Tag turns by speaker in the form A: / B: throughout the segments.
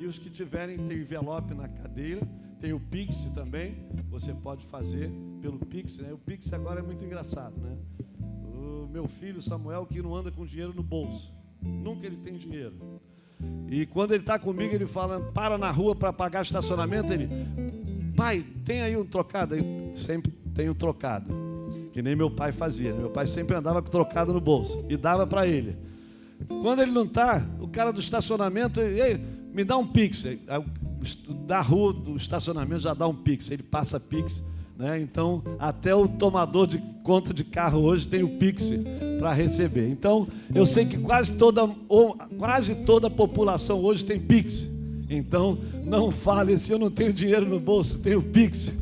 A: E os que tiverem, tem envelope na cadeira, tem o Pix também, você pode fazer pelo Pix, né? O Pix agora é muito engraçado, né? O meu filho Samuel, que não anda com dinheiro no bolso, nunca ele tem dinheiro. E quando ele está comigo, ele fala, para na rua para pagar estacionamento, ele, pai, tem aí um trocado? Eu sempre tenho um trocado, que nem meu pai fazia. Meu pai sempre andava com trocado no bolso e dava para ele. Quando ele não está, o cara do estacionamento, ei, me dá um Pix. Da rua, do estacionamento, já dá um Pix. Ele passa Pix, né? Então, até o tomador de conta de carro hoje tem o Pix para receber. Então, eu sei que quase toda a população hoje tem Pix. Então, não fale, se eu não tenho dinheiro no bolso, tenho Pix.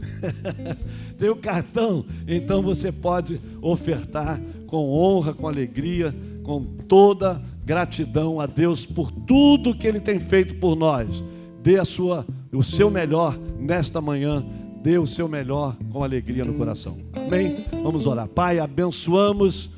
A: Tem o cartão. Então, você pode ofertar com honra, com alegria, com toda gratidão a Deus por tudo que Ele tem feito por nós. Dê o seu melhor nesta manhã. Dê o seu melhor com alegria no coração. Amém? Vamos orar. Pai, abençoamos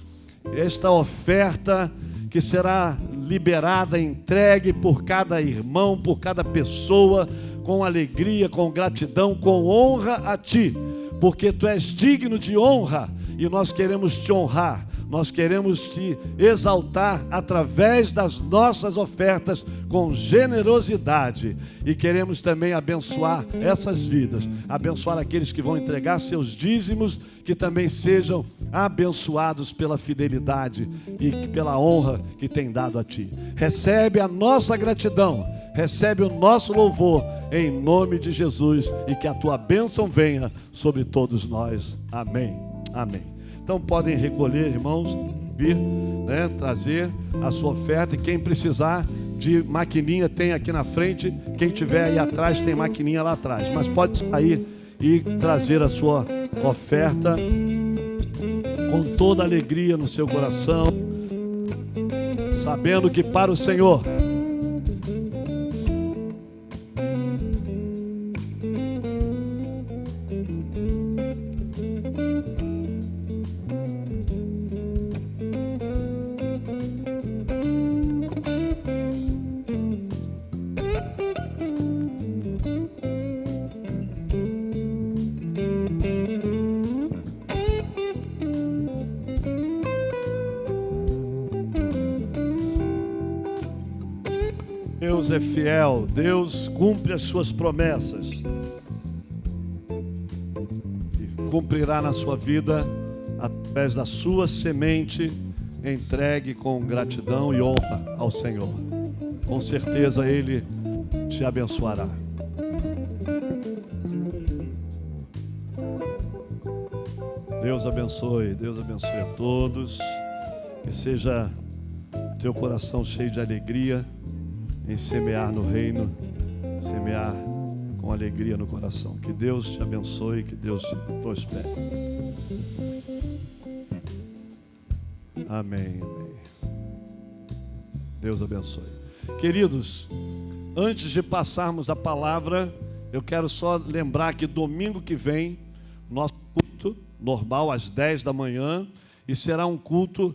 A: esta oferta que será liberada, entregue por cada irmão, por cada pessoa, com alegria, com gratidão, com honra a Ti, porque Tu és digno de honra e nós queremos Te honrar. Nós queremos Te exaltar através das nossas ofertas com generosidade e queremos também abençoar essas vidas, abençoar aqueles que vão entregar seus dízimos, que também sejam abençoados pela fidelidade e pela honra que tem dado a Ti. Recebe a nossa gratidão, recebe o nosso louvor em nome de Jesus e que a Tua bênção venha sobre todos nós. Amém. Amém. Então podem recolher, irmãos, vir, né, trazer a sua oferta. E quem precisar de maquininha tem aqui na frente. Quem tiver aí atrás tem maquininha lá atrás. Mas pode sair e trazer a sua oferta com toda alegria no seu coração, sabendo que para o Senhor Deus é fiel, Deus cumpre as suas promessas e cumprirá na sua vida através da sua semente entregue com gratidão e honra ao Senhor. Com certeza Ele te abençoará. Deus abençoe a todos, que seja teu coração cheio de alegria em semear no reino, semear com alegria no coração. Que Deus te abençoe, que Deus te prospere. Amém, amém. Deus abençoe. Queridos, antes de passarmos a palavra, eu quero só lembrar que domingo que vem, nosso culto normal às 10 da manhã, e será um culto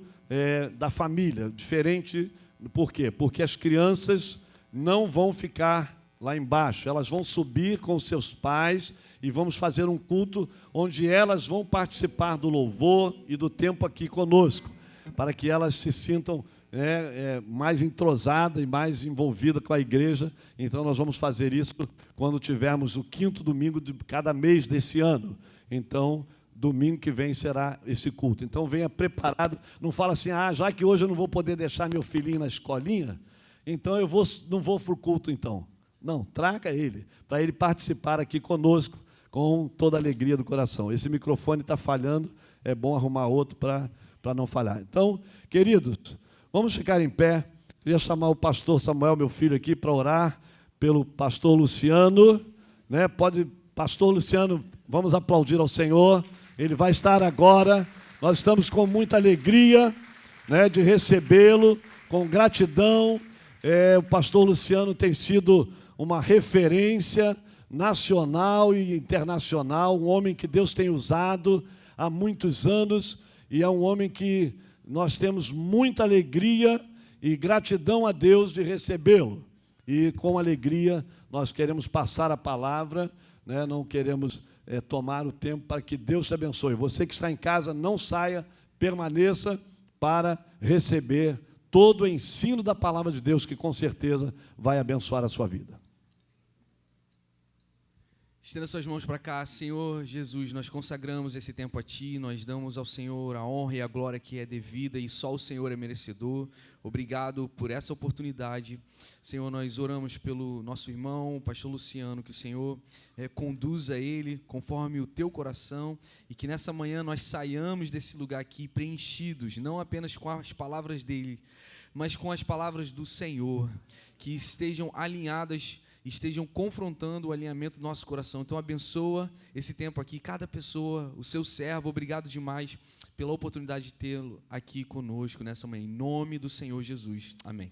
A: da família, diferente. Por quê? Porque as crianças não vão ficar lá embaixo, elas vão subir com seus pais e vamos fazer um culto onde elas vão participar do louvor e do tempo aqui conosco, para que elas se sintam mais entrosadas e mais envolvidas com a igreja. Então nós vamos fazer isso quando tivermos o 5º domingo de cada mês desse ano. Então domingo que vem será esse culto. Então venha preparado, não fala assim, já que hoje eu não vou poder deixar meu filhinho na escolinha, então eu não vou para o culto então. Não, traga ele, para ele participar aqui conosco, com toda a alegria do coração. Esse microfone está falhando, é bom arrumar outro para não falhar. Então, queridos, vamos ficar em pé. Queria chamar o pastor Samuel, meu filho, aqui para orar pelo pastor Luciano, né? Pastor Luciano, vamos aplaudir ao Senhor. Ele vai estar agora. Nós estamos com muita alegria, né, de recebê-lo, com gratidão. O pastor Luciano tem sido uma referência nacional e internacional, um homem que Deus tem usado há muitos anos, e é um homem que nós temos muita alegria e gratidão a Deus de recebê-lo. e com alegria nós queremos passar a palavra, né? Não queremos tomar o tempo para que Deus te abençoe. Você que está em casa, não saia, permaneça para receber todo o ensino da palavra de Deus, que com certeza vai abençoar a sua vida.
B: Estenda suas mãos para cá. Senhor Jesus, nós consagramos esse tempo a Ti, nós damos ao Senhor a honra e a glória que é devida e só o Senhor é merecedor. Obrigado por essa oportunidade. Senhor, nós oramos pelo nosso irmão, o pastor Luciano, que o Senhor conduza ele conforme o Teu coração e que nessa manhã nós saiamos desse lugar aqui preenchidos, não apenas com as palavras dele, mas com as palavras do Senhor, que estejam alinhadas, estejam confrontando o alinhamento do nosso coração. Então abençoa esse tempo aqui, cada pessoa, o seu servo. Obrigado demais pela oportunidade de tê-lo aqui conosco nessa manhã, em nome do Senhor Jesus, amém.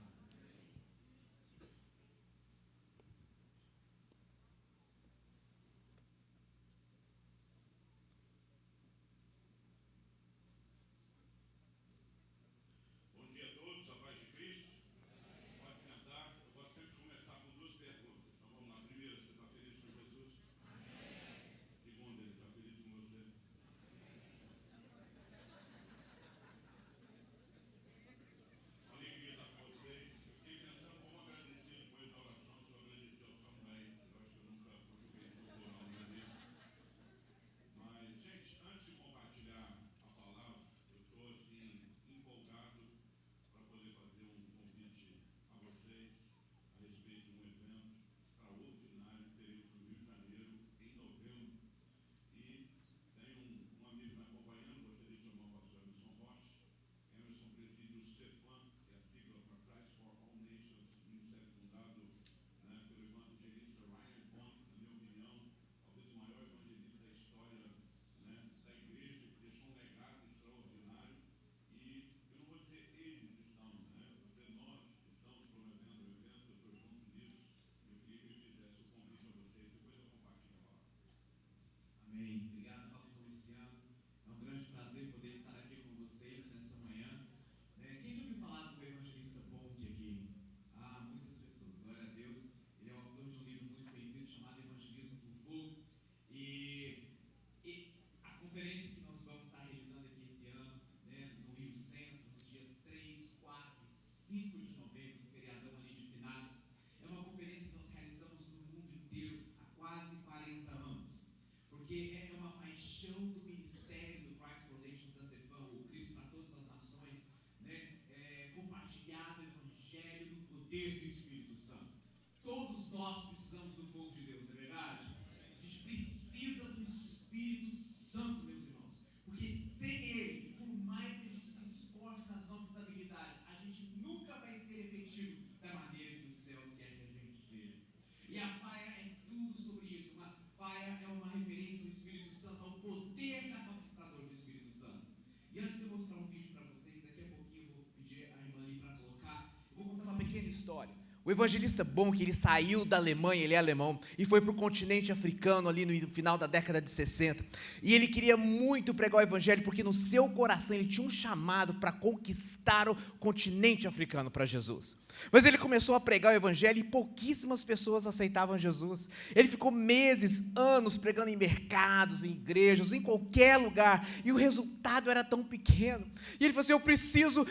B: História. O evangelista bom, que ele saiu da Alemanha, ele é alemão, e foi para o continente africano ali no final da década de 60, e ele queria muito pregar o evangelho, porque no seu coração ele tinha um chamado para conquistar o continente africano para Jesus. Mas ele começou a pregar o evangelho e pouquíssimas pessoas aceitavam Jesus. Ele ficou meses, anos pregando em mercados, em igrejas, em qualquer lugar, e o resultado era tão pequeno. E ele falou assim: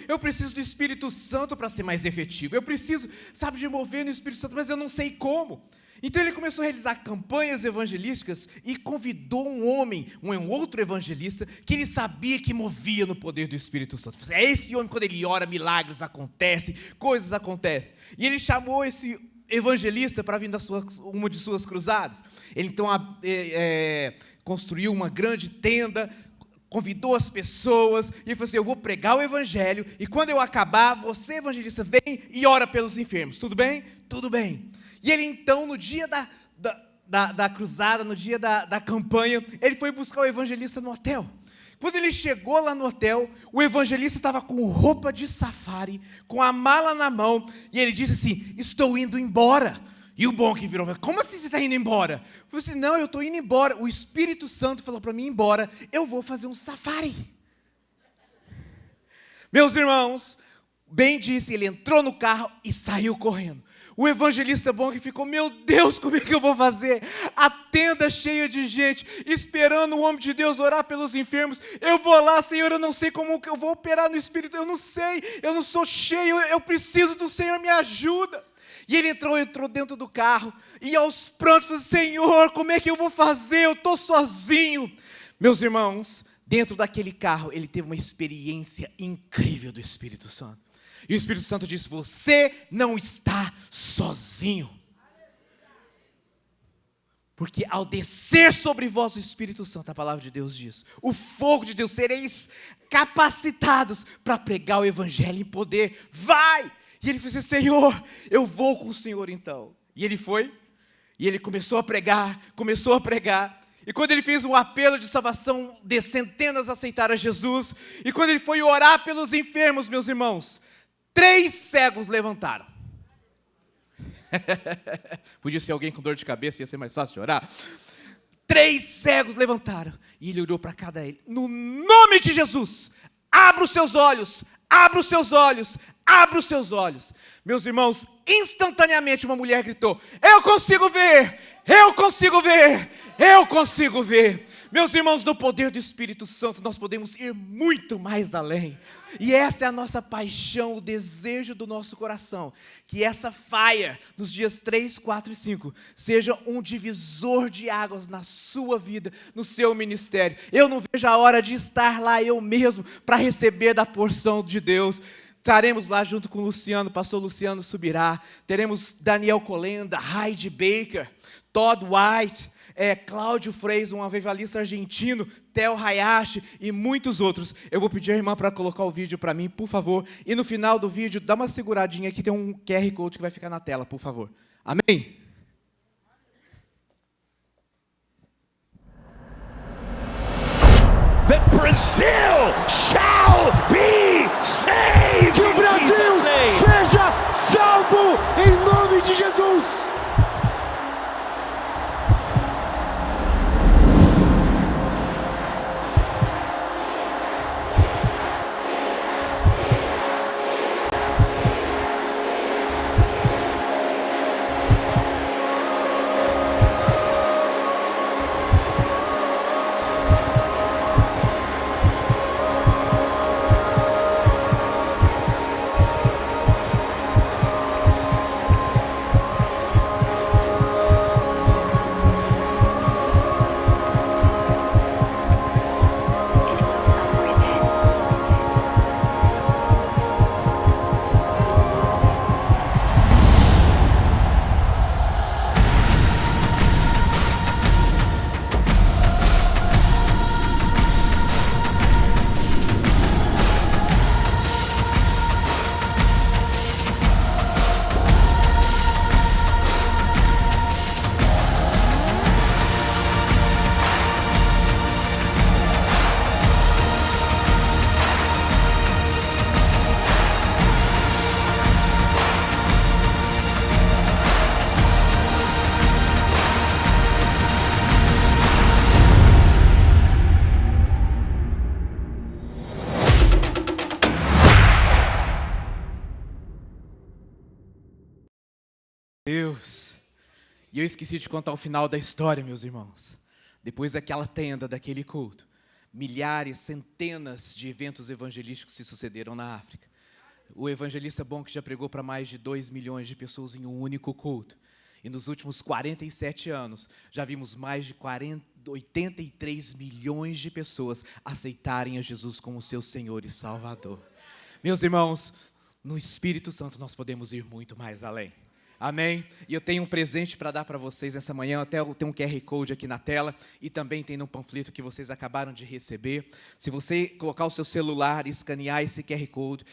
B: eu preciso do Espírito Santo para ser mais efetivo. Eu preciso, de mover no Espírito Santo, mas eu não sei como. Então ele começou a realizar campanhas evangelísticas e convidou um outro evangelista, que ele sabia que movia no poder do Espírito Santo. É esse homem, quando ele ora, milagres acontecem, coisas acontecem. E ele chamou esse evangelista para vir uma de suas cruzadas. Ele então construiu uma grande tenda, convidou as pessoas, e ele falou assim: eu vou pregar o evangelho, e quando eu acabar, você, evangelista, vem e ora pelos enfermos. Tudo bem? Tudo bem. E ele então, no dia da cruzada, no dia da campanha, ele foi buscar o evangelista no hotel. Quando ele chegou lá no hotel, o evangelista estava com roupa de safari, com a mala na mão, e ele disse assim: estou indo embora. E o bom que virou: como assim você está indo embora? Eu falei assim: não, eu estou indo embora. O Espírito Santo falou para mim ir embora, eu vou fazer um safari. Meus irmãos, bem disse, ele entrou no carro e saiu correndo. O evangelista bom que ficou, meu Deus, como é que eu vou fazer? A tenda cheia de gente, esperando o homem de Deus orar pelos enfermos. Eu vou lá, Senhor, eu não sei como eu vou operar no Espírito, eu não sei, eu não sou cheio, eu preciso do Senhor, me ajuda. E ele entrou dentro do carro, e aos prantos, falou, Senhor, como é que eu vou fazer? Eu estou sozinho. Meus irmãos, dentro daquele carro, ele teve uma experiência incrível do Espírito Santo. E o Espírito Santo disse, você não está sozinho. Porque ao descer sobre vós o Espírito Santo, a palavra de Deus diz, o fogo de Deus, sereis capacitados para pregar o Evangelho em poder. Vai! E ele disse, Senhor, eu vou com o Senhor então. E ele foi, e ele começou a pregar. E quando ele fez um apelo de salvação, de centenas aceitaram a Jesus. E quando ele foi orar pelos enfermos, meus irmãos, 3 cegos levantaram. Podia ser alguém com dor de cabeça, ia ser mais fácil de orar. 3 cegos levantaram. E ele olhou para cada ele. No nome de Jesus, abra os seus olhos, abra os seus olhos, abra os seus olhos. Meus irmãos, instantaneamente uma mulher gritou, eu consigo ver, eu consigo ver, eu consigo ver. Meus irmãos, no poder do Espírito Santo, nós podemos ir muito mais além. E essa é a nossa paixão, o desejo do nosso coração. Que essa fire, nos dias 3, 4 e 5, seja um divisor de águas na sua vida, no seu ministério. Eu não vejo a hora de estar lá eu mesmo, para receber da porção de Deus. Estaremos lá junto com o Luciano, pastor Luciano subirá. Teremos Daniel Colenda, Heidi Baker, Todd White, Cláudio Freis, um avivalista argentino, Theo Hayashi e muitos outros. Eu vou pedir a irmã para colocar o vídeo para mim, por favor. E no final do vídeo, dá uma seguradinha aqui, tem um QR Code que vai ficar na tela, por favor. Amém?
C: That Brazil shall be saved.
D: Que o Brasil seja salvo em nome de Jesus.
B: Deus, e eu esqueci de contar o final da história, meus irmãos. Depois daquela tenda, daquele culto, milhares, centenas de eventos evangelísticos se sucederam na África. O evangelista bom que já pregou para mais de 2 milhões de pessoas em um único culto. E nos últimos 47 anos, já vimos mais de 83 milhões de pessoas aceitarem a Jesus como seu Senhor e Salvador. Meus irmãos, no Espírito Santo nós podemos ir muito mais além. Amém? E eu tenho um presente para dar para vocês essa manhã. Até eu tenho um QR Code aqui na tela. E também tem no panfleto que vocês acabaram de receber. Se você colocar o seu celular e escanear esse QR Code,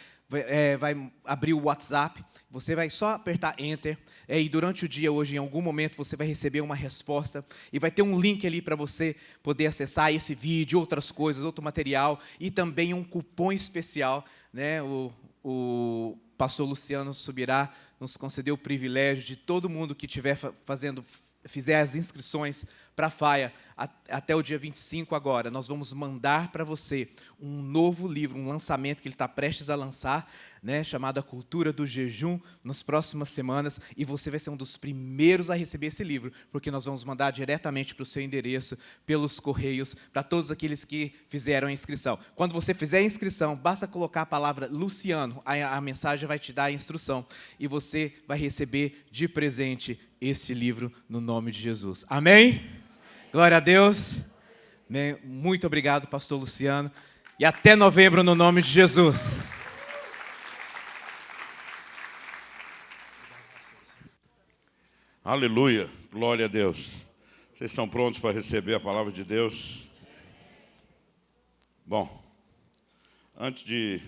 B: vai abrir o WhatsApp. Você vai só apertar Enter. E durante o dia hoje, em algum momento, você vai receber uma resposta. E vai ter um link ali para você poder acessar esse vídeo, outras coisas, outro material. E também um cupom especial, né? O pastor Luciano Subirá nos concedeu o privilégio de todo mundo que estiver fazendo fizer as inscrições para a FAIA até o dia 25 agora, nós vamos mandar para você um novo livro, um lançamento que ele está prestes a lançar, né, chamado A Cultura do Jejum, nas próximas semanas, e você vai ser um dos primeiros a receber esse livro, porque nós vamos mandar diretamente para o seu endereço, pelos correios, para todos aqueles que fizeram a inscrição. Quando você fizer a inscrição, basta colocar a palavra Luciano, a mensagem vai te dar a instrução, e você vai receber de presente este livro no nome de Jesus. Amém? Glória a Deus. Muito obrigado, pastor Luciano. E até novembro, no nome de Jesus.
E: Aleluia, glória a Deus. Vocês estão prontos para receber a palavra de Deus? Bom, antes de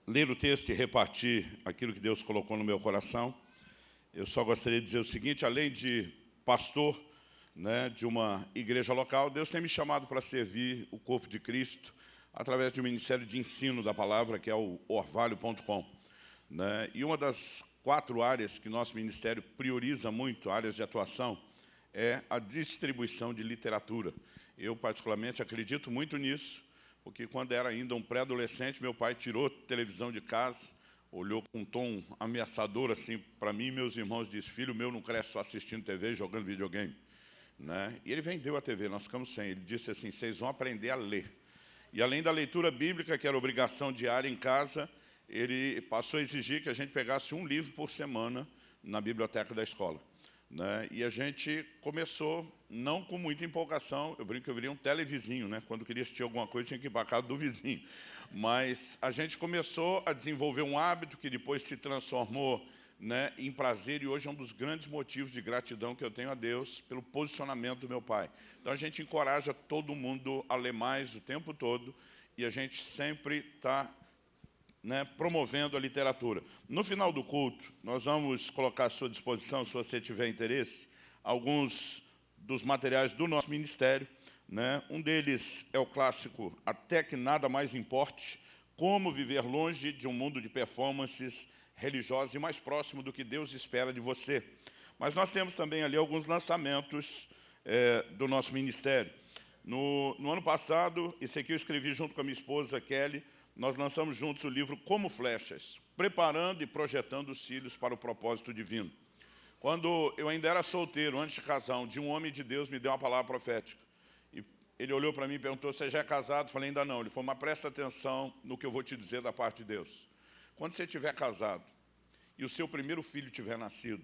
E: ler o texto e repartir aquilo que Deus colocou no meu coração, eu só gostaria de dizer o seguinte: além de pastor, né, de uma igreja local, Deus tem me chamado para servir o corpo de Cristo através de um ministério de ensino da palavra, que é o orvalho.com. Né? E uma das 4 áreas que nosso ministério prioriza muito, áreas de atuação, é a distribuição de literatura. Eu, particularmente, acredito muito nisso, porque quando era ainda um pré-adolescente, meu pai tirou televisão de casa, olhou com um tom ameaçador assim para mim e meus irmãos, disse: filho meu não cresce só assistindo TV e jogando videogame. Né? E ele vendeu a TV, nós ficamos sem. Ele disse assim: vocês vão aprender a ler. E além da leitura bíblica, que era obrigação diária em casa, ele passou a exigir que a gente pegasse um livro por semana na biblioteca da escola. Né? E a gente começou, não com muita empolgação, eu brinco que eu virei um televizinho, né? Quando queria assistir alguma coisa, tinha que ir para a casa do vizinho. Mas a gente começou a desenvolver um hábito que depois se transformou, né, em prazer, e hoje é um dos grandes motivos de gratidão que eu tenho a Deus pelo posicionamento do meu pai. Então a gente encoraja todo mundo a ler mais o tempo todo, e a gente sempre está, né, promovendo a literatura. No final do culto, nós vamos colocar à sua disposição, se você tiver interesse, alguns dos materiais do nosso ministério. Né? Um deles é o clássico Até que Nada Mais Importe, como viver longe de um mundo de performances religiosas e mais próximo do que Deus espera de você. Mas nós temos também ali alguns lançamentos do nosso ministério. No ano passado, esse aqui eu escrevi junto com a minha esposa, Kelly, nós lançamos juntos o livro Como Flechas, preparando e projetando os filhos para o propósito divino. Quando eu ainda era solteiro, antes de casar, um homem de Deus me deu uma palavra profética. E ele olhou para mim e perguntou: você já é casado? Eu falei: ainda não. Ele falou: mas presta atenção no que eu vou te dizer da parte de Deus. Quando você estiver casado e o seu primeiro filho tiver nascido,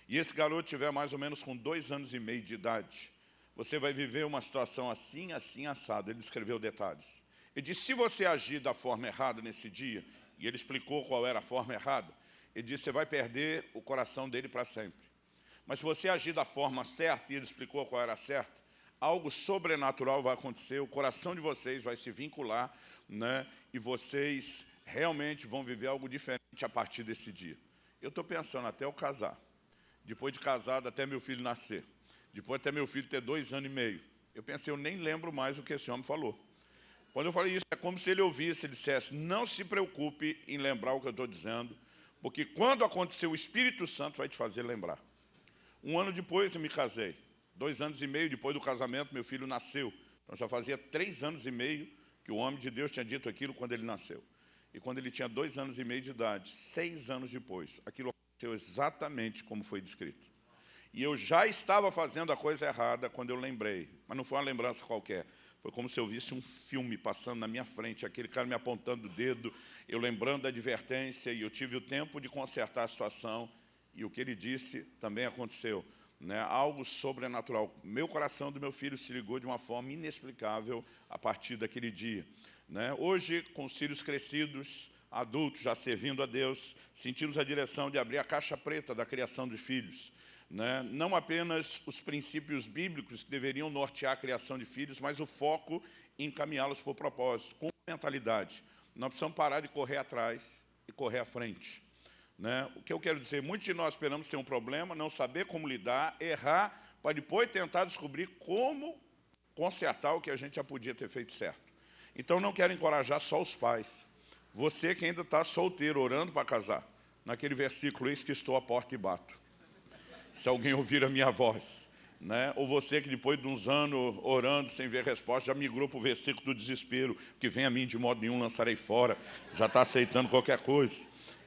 E: e esse garoto tiver mais ou menos com 2 anos e meio de idade, você vai viver uma situação assim, assim, assado. Ele descreveu detalhes. Ele disse: se você agir da forma errada nesse dia, e ele explicou qual era a forma errada, ele disse: você vai perder o coração dele para sempre. Mas se você agir da forma certa, e ele explicou qual era a certa, algo sobrenatural vai acontecer, o coração de vocês vai se vincular, né, e vocês realmente vão viver algo diferente a partir desse dia. Eu estou pensando até eu casar, depois de casado até meu filho nascer, depois até meu filho ter 2 anos e meio. Eu pensei: eu nem lembro mais o que esse homem falou. Quando eu falei isso, é como se ele ouvisse, ele dissesse: não se preocupe em lembrar o que eu estou dizendo, porque quando acontecer, o Espírito Santo vai te fazer lembrar. 1 ano depois eu me casei. 2 anos e meio depois do casamento, meu filho nasceu. Então já fazia 3 anos e meio que o homem de Deus tinha dito aquilo quando ele nasceu. E quando ele tinha 2 anos e meio de idade, 6 anos depois, aquilo aconteceu exatamente como foi descrito. E eu já estava fazendo a coisa errada quando eu lembrei. Mas não foi uma lembrança qualquer. Foi como se eu visse um filme passando na minha frente, aquele cara me apontando o dedo, eu lembrando da advertência, e eu tive o tempo de consertar a situação, e o que ele disse também aconteceu. Né? Algo sobrenatural. Meu coração do meu filho se ligou de uma forma inexplicável a partir daquele dia. Né? Hoje, com os filhos crescidos, adultos, já servindo a Deus, sentimos a direção de abrir a caixa preta da criação de filhos. Né? Não apenas os princípios bíblicos que deveriam nortear a criação de filhos, mas o foco em encaminhá-los por propósito, com mentalidade. Nós precisamos parar de correr atrás e correr à frente. Né? O que eu quero dizer, muitos de nós esperamos ter um problema, não saber como lidar, errar, para depois tentar descobrir como consertar o que a gente já podia ter feito certo. Então não quero encorajar só os pais. Você que ainda está solteiro, orando para casar, naquele versículo: eis que estou à porta e bato. se alguém ouvir a minha voz. Né? Ou você que depois de uns anos orando sem ver resposta, já migrou para o versículo do desespero, que vem a mim de modo nenhum lançarei fora, já está aceitando qualquer coisa.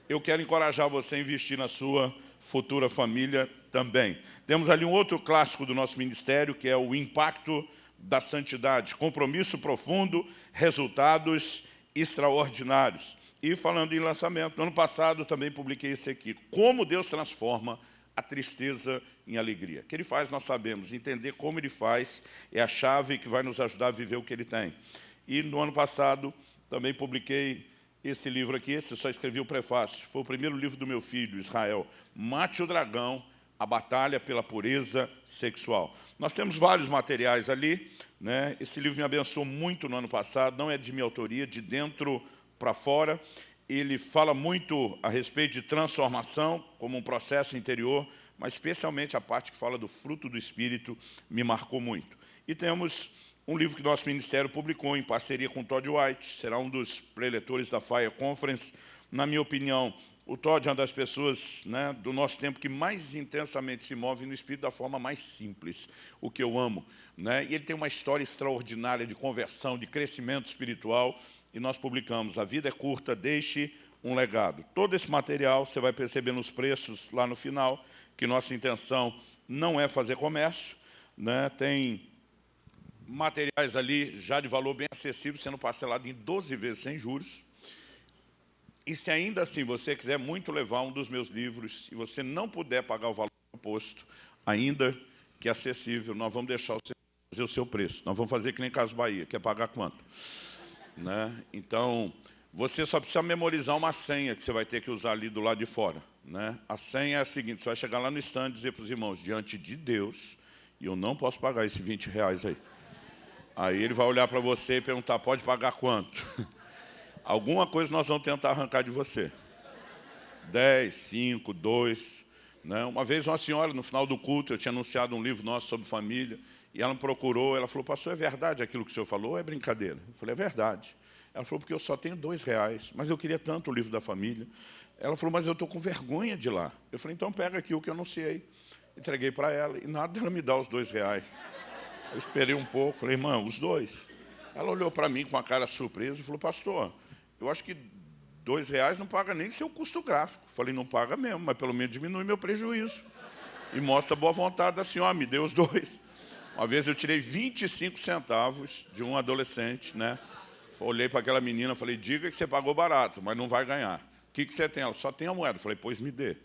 E: Eu quero encorajar você a investir na sua futura família também. Temos ali um outro clássico do nosso ministério, que é o impacto da santidade. Compromisso profundo, resultados extraordinários. E falando em lançamento, no ano passado também publiquei esse aqui. Como Deus transforma a tristeza em alegria. O que Ele faz, nós sabemos. Entender como Ele faz é a chave que vai nos ajudar a viver o que Ele tem. E no ano passado também publiquei esse livro aqui. Esse eu só escrevi o prefácio. Foi o primeiro livro do meu filho, Israel. Mate o Dragão, a batalha pela pureza sexual. Nós temos vários materiais ali, né? Esse livro me abençoou muito no ano passado. Não é de minha autoria, de dentro para fora. Ele fala muito a respeito de transformação, como um processo interior, mas especialmente a parte que fala do fruto do Espírito me marcou muito. E temos um livro que nosso ministério publicou em parceria com o Todd White, será um dos preletores da Fire Conference. Na minha opinião, o Todd é uma das pessoas, né, do nosso tempo que mais intensamente se move no Espírito da forma mais simples, o que eu amo. Né? E ele tem uma história extraordinária de conversão, de crescimento espiritual. E nós publicamos, A Vida é Curta, Deixe um Legado. Todo esse material, você vai perceber nos preços lá no final, que nossa intenção não é fazer comércio, né? Tem materiais ali já de valor bem acessível, sendo parcelado em 12 vezes sem juros. E se ainda assim você quiser muito levar um dos meus livros, e você não puder pagar o valor proposto, ainda que é acessível, nós vamos deixar você fazer o seu preço. Nós vamos fazer que nem Casas Bahia, quer pagar quanto? Né? Então, você só precisa memorizar uma senha que você vai ter que usar ali do lado de fora. Né? A senha é a seguinte, você vai chegar lá no stand e dizer para os irmãos, diante de Deus, e eu não posso pagar esses 20 reais aí. Aí ele vai olhar para você e perguntar, pode pagar quanto? Alguma coisa nós vamos tentar arrancar de você. 10, 5, 2. Né? Uma vez uma senhora, no final do culto, eu tinha anunciado um livro nosso sobre família, e ela me procurou, ela falou, pastor, é verdade aquilo que o senhor falou ou é brincadeira? Eu falei, é verdade. Ela falou, porque eu só tenho 2 reais, mas eu queria tanto o livro da família. Ela falou, mas eu estou com vergonha de ir lá. Eu falei, então pega aqui o que eu anunciei. Entreguei para ela, e nada dela me dá os 2 reais. Eu esperei um pouco, falei, irmã, os 2. Ela olhou para mim com uma cara surpresa e falou, pastor, eu acho que 2 reais não paga nem seu custo gráfico. Eu falei, não paga mesmo, mas pelo menos diminui meu prejuízo. E mostra a boa vontade da senhora, me dê os 2. Uma vez eu tirei 25 centavos de um adolescente, né? Olhei para aquela menina e falei, diga que você pagou barato, mas não vai ganhar. O que você tem? Ela, só tem a moeda. Eu falei, pois me dê.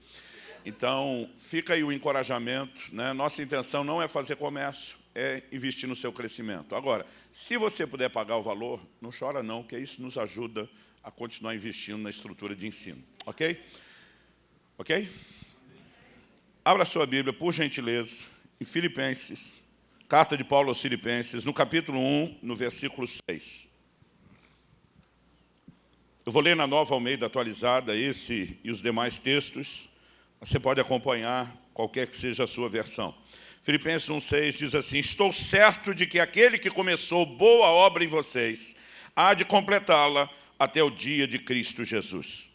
E: Então, fica aí o encorajamento. Né? Nossa intenção não é fazer comércio, é investir no seu crescimento. Agora, se você puder pagar o valor, não chora não, que isso nos ajuda a continuar investindo na estrutura de ensino. Ok? Ok? Abra sua Bíblia, por gentileza, em Filipenses. Carta de Paulo aos Filipenses, no capítulo 1, no versículo 6. Eu vou ler na Nova Almeida atualizada esse e os demais textos. Você pode acompanhar qualquer que seja a sua versão. Filipenses 1,6 diz assim, estou certo de que aquele que começou boa obra em vocês há de completá-la até o dia de Cristo Jesus.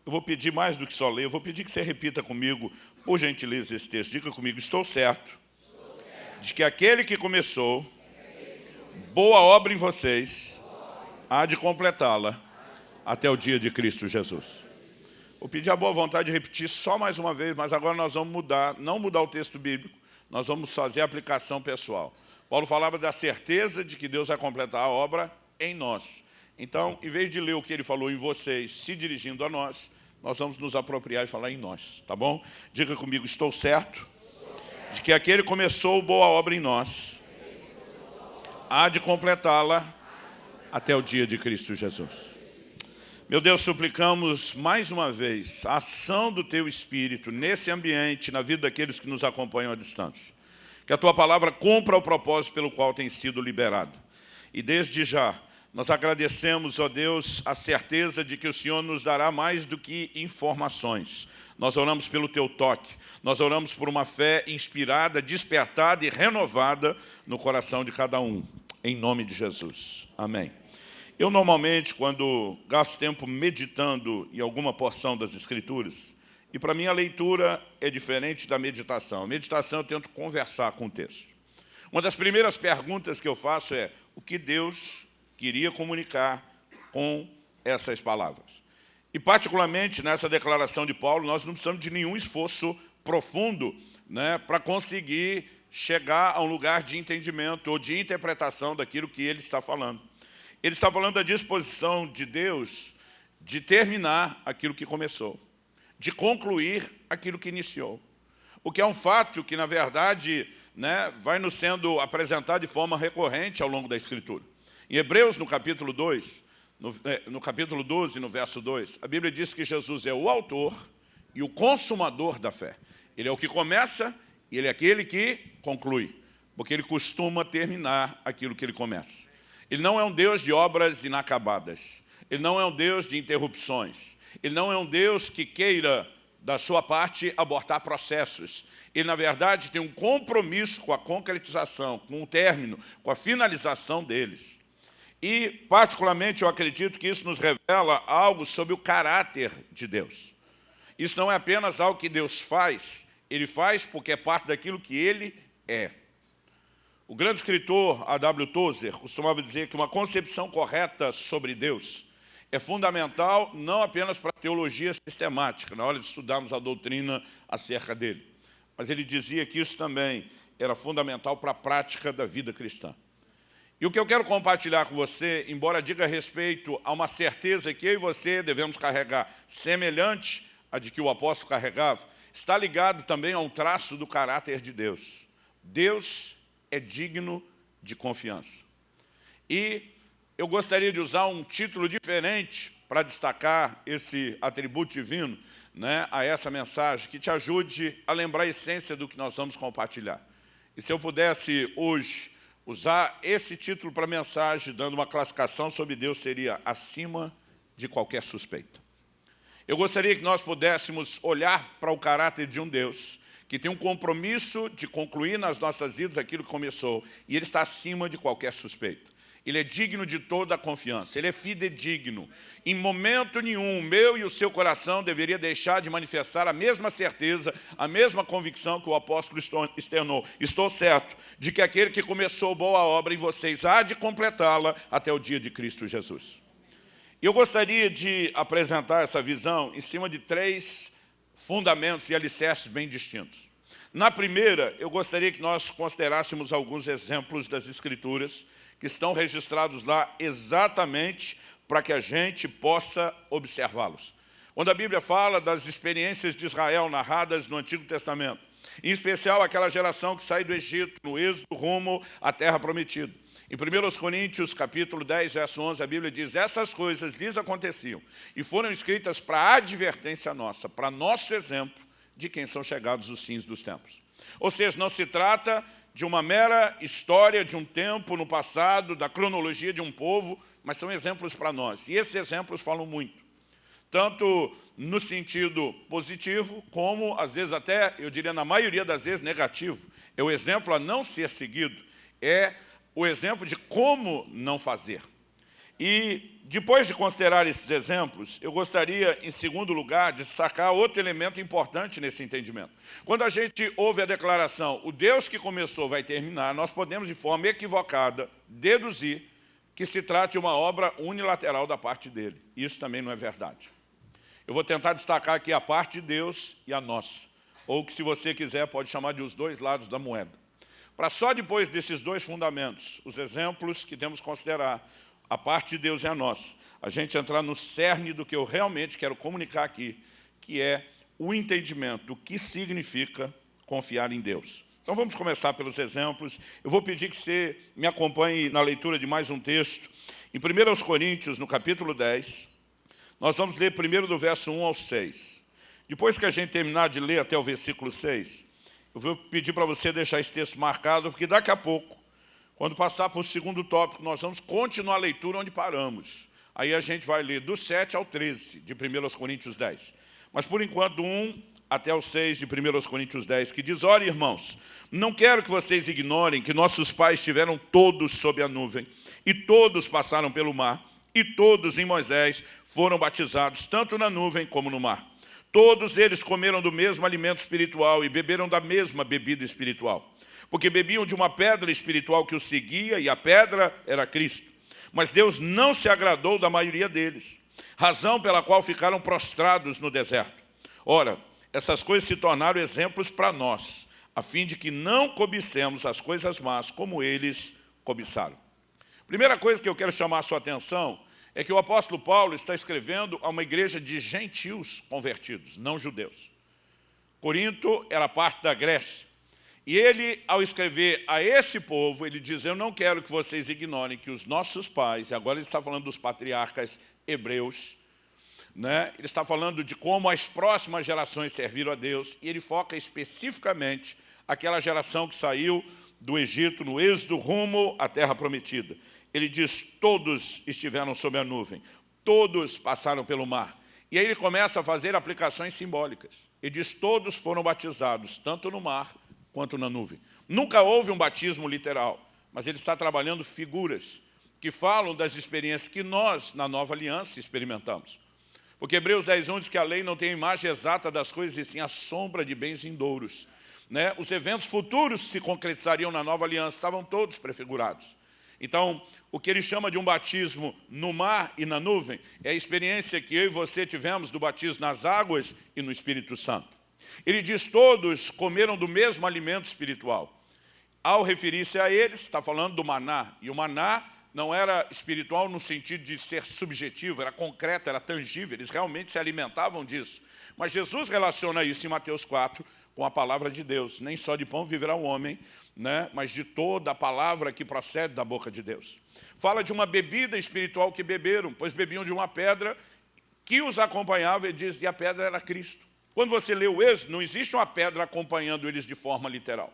E: Eu vou pedir mais do que só ler, eu vou pedir que você repita comigo, por gentileza, esse texto. Diga comigo, estou certo de que aquele que começou boa obra em vocês há de completá-la até o dia de Cristo Jesus. Vou pedir a boa vontade de repetir só mais uma vez, mas agora nós vamos mudar, não mudar o texto bíblico, nós vamos fazer a aplicação pessoal. Paulo falava da certeza de que Deus vai completar a obra em nós. Então, em vez de ler o que ele falou em vocês, se dirigindo a nós, nós vamos nos apropriar e falar em nós, tá bom? Diga comigo, estou certo de que aquele começou boa obra em nós há de completá-la até o dia de Cristo Jesus. Meu Deus, suplicamos mais uma vez a ação do Teu Espírito nesse ambiente, na vida daqueles que nos acompanham à distância. Que a Tua palavra cumpra o propósito pelo qual tem sido liberada. E desde já, nós agradecemos, ó Deus, a certeza de que o Senhor nos dará mais do que informações. Nós oramos pelo Teu toque, nós oramos por uma fé inspirada, despertada e renovada no coração de cada um. Em nome de Jesus. Amém. Eu normalmente, quando gasto tempo meditando em alguma porção das Escrituras, E para mim a leitura é diferente da meditação. A meditação eu tento conversar com o texto. Uma das primeiras perguntas que eu faço é: o que Deus queria comunicar com essas palavras? E particularmente nessa declaração de Paulo, nós não precisamos de nenhum esforço profundo, né, para conseguir chegar a um lugar de entendimento ou de interpretação daquilo que ele está falando. Ele está falando da disposição de Deus de terminar aquilo que começou, de concluir aquilo que iniciou. O que é um fato que, na verdade, né, vai nos sendo apresentado de forma recorrente ao longo da Escritura. Em Hebreus, no capítulo 2, no capítulo 12, no verso 2, a Bíblia diz que Jesus é o autor e o consumador da fé. Ele é o que começa e ele é aquele que conclui, porque ele costuma terminar aquilo que ele começa. Ele não é um Deus de obras inacabadas. Ele não é um Deus de interrupções. Ele não é um Deus que queira, da sua parte, abortar processos. Ele, na verdade, tem um compromisso com a concretização, com o término, com a finalização deles. E, particularmente, eu acredito que isso nos revela algo sobre o caráter de Deus. Isso não é apenas algo que Deus faz, ele faz porque é parte daquilo que ele é. O grande escritor A.W. Tozer costumava dizer que uma concepção correta sobre Deus é fundamental não apenas para a teologia sistemática, na hora de estudarmos a doutrina acerca dele, mas ele dizia que isso também era fundamental para a prática da vida cristã. E o que eu quero compartilhar com você, embora diga respeito a uma certeza que eu e você devemos carregar, semelhante à de que o apóstolo carregava, está ligado também a um traço do caráter de Deus. Deus é digno de confiança. E eu gostaria de usar um título diferente para destacar esse atributo divino, né, a essa mensagem, que te ajude a lembrar a essência do que nós vamos compartilhar. E se eu pudesse hoje usar esse título para a mensagem, dando uma classificação sobre Deus, seria acima de qualquer suspeita. Eu gostaria que nós pudéssemos olhar para o caráter de um Deus que tem um compromisso de concluir nas nossas vidas aquilo que começou, e Ele está acima de qualquer suspeita. Ele é digno de toda a confiança, Ele é fidedigno. Em momento nenhum, o meu e o seu coração deveria deixar de manifestar a mesma certeza, a mesma convicção que o apóstolo externou. Estou certo de que aquele que começou boa obra em vocês há de completá-la até o dia de Cristo Jesus. Eu gostaria de apresentar essa visão em cima de 3 fundamentos e alicerces bem distintos. Na primeira, eu gostaria que nós considerássemos alguns exemplos das Escrituras que estão registrados lá exatamente para que a gente possa observá-los. Quando a Bíblia fala das experiências de Israel narradas no Antigo Testamento, em especial aquela geração que sai do Egito, no êxodo rumo à terra prometida. Em 1 Coríntios, capítulo 10, verso 11, a Bíblia diz: essas coisas lhes aconteciam e foram escritas para advertência nossa, para nosso exemplo de quem são chegados os fins dos tempos. Ou seja, não se trata de uma mera história de um tempo no passado, da cronologia de um povo, mas são exemplos para nós. E esses exemplos falam muito, tanto no sentido positivo, como às vezes até, eu diria na maioria das vezes, negativo. É o exemplo a não ser seguido, é o exemplo de como não fazer. E depois de considerar esses exemplos, eu gostaria, em segundo lugar, de destacar outro elemento importante nesse entendimento. Quando a gente ouve a declaração, o Deus que começou vai terminar, nós podemos, de forma equivocada, deduzir que se trata de uma obra unilateral da parte dele. Isso também não é verdade. Eu vou tentar destacar aqui a parte de Deus e a nossa, ou que, se você quiser, pode chamar de os 2 lados da moeda. Para só depois desses 2 fundamentos, os exemplos que temos que considerar, a parte de Deus e a nossa, a gente entrar no cerne do que eu realmente quero comunicar aqui, que é o entendimento do que significa confiar em Deus. Então vamos começar pelos exemplos. Eu vou pedir que você me acompanhe na leitura de mais um texto. Em 1 Coríntios, no capítulo 10, nós vamos ler primeiro do verso 1 ao 6. Depois que a gente terminar de ler até o versículo 6, eu vou pedir para você deixar esse texto marcado, porque daqui a pouco, quando passar para o segundo tópico, nós vamos continuar a leitura onde paramos. Aí a gente vai ler do 7 ao 13, de 1 Coríntios 10. Mas, por enquanto, do 1 até o 6 de 1 Coríntios 10, que diz: ora, irmãos, não quero que vocês ignorem que nossos pais estiveram todos sob a nuvem, e todos passaram pelo mar, e todos em Moisés foram batizados, tanto na nuvem como no mar. Todos eles comeram do mesmo alimento espiritual e beberam da mesma bebida espiritual, porque bebiam de uma pedra espiritual que os seguia, e a pedra era Cristo. Mas Deus não se agradou da maioria deles, razão pela qual ficaram prostrados no deserto. Ora, essas coisas se tornaram exemplos para nós, a fim de que não cobicemos as coisas más como eles cobiçaram. Primeira coisa que eu quero chamar a sua atenção é que o apóstolo Paulo está escrevendo a uma igreja de gentios convertidos, não judeus. Corinto era parte da Grécia. E ele, ao escrever a esse povo, ele diz: eu não quero que vocês ignorem que os nossos pais, e agora ele está falando dos patriarcas hebreus, né? Ele está falando de como as próximas gerações serviram a Deus, e ele foca especificamente aquela geração que saiu do Egito, no êxodo rumo à terra prometida. Ele diz: todos estiveram sob a nuvem, todos passaram pelo mar. E aí ele começa a fazer aplicações simbólicas. Ele diz: todos foram batizados, tanto no mar quanto na nuvem. Nunca houve um batismo literal, mas ele está trabalhando figuras que falam das experiências que nós, na nova aliança, experimentamos. Porque Hebreus 10:1 diz que a lei não tem a imagem exata das coisas, e sim a sombra de bens vindouros, né? Os eventos futuros que se concretizariam na nova aliança estavam todos prefigurados. Então, o que ele chama de um batismo no mar e na nuvem é a experiência que eu e você tivemos do batismo nas águas e no Espírito Santo. Ele diz: todos comeram do mesmo alimento espiritual. Ao referir-se a eles, está falando do maná. E o maná não era espiritual no sentido de ser subjetivo, era concreto, era tangível. Eles realmente se alimentavam disso. Mas Jesus relaciona isso em Mateus 4 com a palavra de Deus. Nem só de pão viverá o homem, né? Mas de toda a palavra que procede da boca de Deus. Fala de uma bebida espiritual que beberam, pois bebiam de uma pedra que os acompanhava, e diz: e a pedra era Cristo. Quando você lê o Êxodo, não existe uma pedra acompanhando eles de forma literal.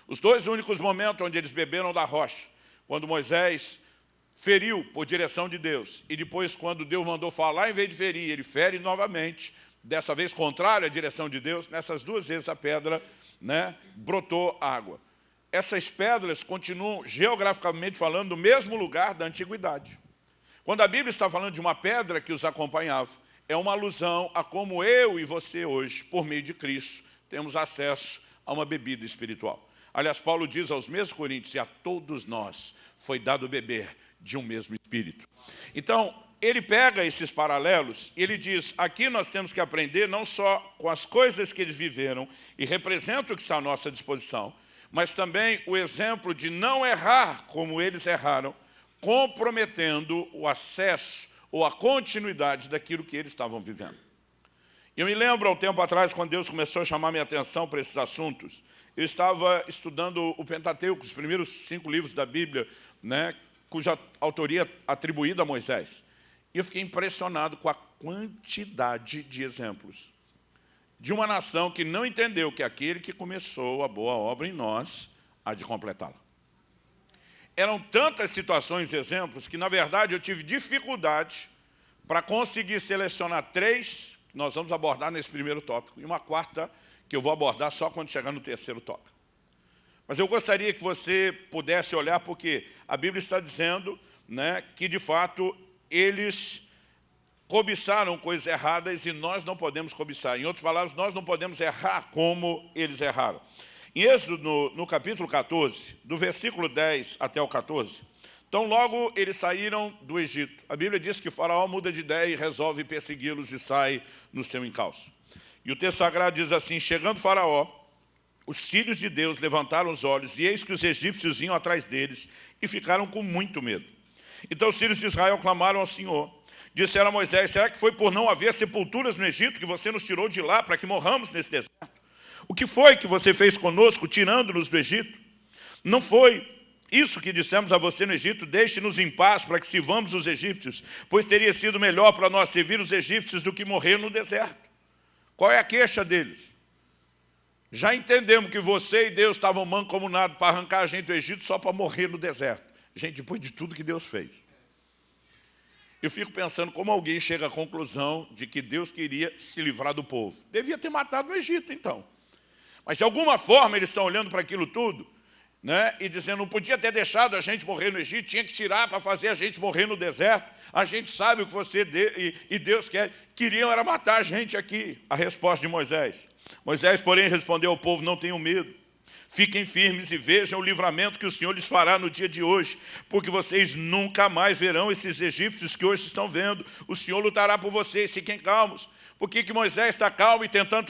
E: Os dois únicos momentos onde eles beberam da rocha, quando Moisés feriu por direção de Deus, e depois quando Deus mandou falar, em vez de ferir, ele fere novamente, dessa vez contrário à direção de Deus. Nessas duas vezes a pedra, né, brotou água. Essas pedras continuam, geograficamente falando, no mesmo lugar da antiguidade. Quando a Bíblia está falando de uma pedra que os acompanhava, é uma alusão a como eu e você hoje, por meio de Cristo, temos acesso a uma bebida espiritual. Aliás, Paulo diz aos mesmos coríntios: e a todos nós foi dado beber de um mesmo Espírito. Então, ele pega esses paralelos e ele diz: aqui nós temos que aprender não só com as coisas que eles viveram e representam o que está à nossa disposição, mas também o exemplo de não errar como eles erraram, comprometendo o acesso ou a continuidade daquilo que eles estavam vivendo. Eu me lembro, há um tempo atrás, quando Deus começou a chamar minha atenção para esses assuntos, eu estava estudando o Pentateuco, os primeiros 5 livros da Bíblia, né, cuja autoria atribuída a Moisés. E eu fiquei impressionado com a quantidade de exemplos de uma nação que não entendeu que aquele que começou a boa obra em nós há de completá-la. Eram tantas situações e exemplos que, na verdade, eu tive dificuldade para conseguir selecionar 3 que nós vamos abordar nesse primeiro tópico, e uma 4ª que eu vou abordar só quando chegar no terceiro tópico. Mas eu gostaria que você pudesse olhar, porque a Bíblia está dizendo, né, que, de fato, eles cobiçaram coisas erradas e nós não podemos cobiçar. Em outras palavras, nós não podemos errar como eles erraram. Em Êxodo, no capítulo 14, do versículo 10 até o 14, então logo eles saíram do Egito. A Bíblia diz que o faraó muda de ideia e resolve persegui-los e sai no seu encalço. E o texto sagrado diz assim: chegando o faraó, os filhos de Deus levantaram os olhos, e eis que os egípcios vinham atrás deles, e ficaram com muito medo. Então os filhos de Israel clamaram ao Senhor. Disseram a Moisés: será que foi por não haver sepulturas no Egito que você nos tirou de lá para que morramos nesse deserto? O que foi que você fez conosco, tirando-nos do Egito? Não foi isso que dissemos a você no Egito: deixe-nos em paz para que sirvamos os egípcios, pois teria sido melhor para nós servir os egípcios do que morrer no deserto. Qual é a queixa deles? Já entendemos que você e Deus estavam mancomunados para arrancar a gente do Egito só para morrer no deserto. Gente, depois de tudo que Deus fez. Eu fico pensando como alguém chega à conclusão de que Deus queria se livrar do povo. Devia ter matado no Egito, então. Mas de alguma forma eles estão olhando para aquilo tudo, né? E dizendo, não podia ter deixado a gente morrer no Egito, tinha que tirar para fazer a gente morrer no deserto. A gente sabe o que você e Deus quer. Queriam era matar a gente aqui. A resposta de Moisés. Moisés, porém, respondeu ao povo, não tenham medo. Fiquem firmes e vejam o livramento que o Senhor lhes fará no dia de hoje, porque vocês nunca mais verão esses egípcios que hoje estão vendo. O Senhor lutará por vocês, fiquem calmos. Por que Moisés está calmo e tentando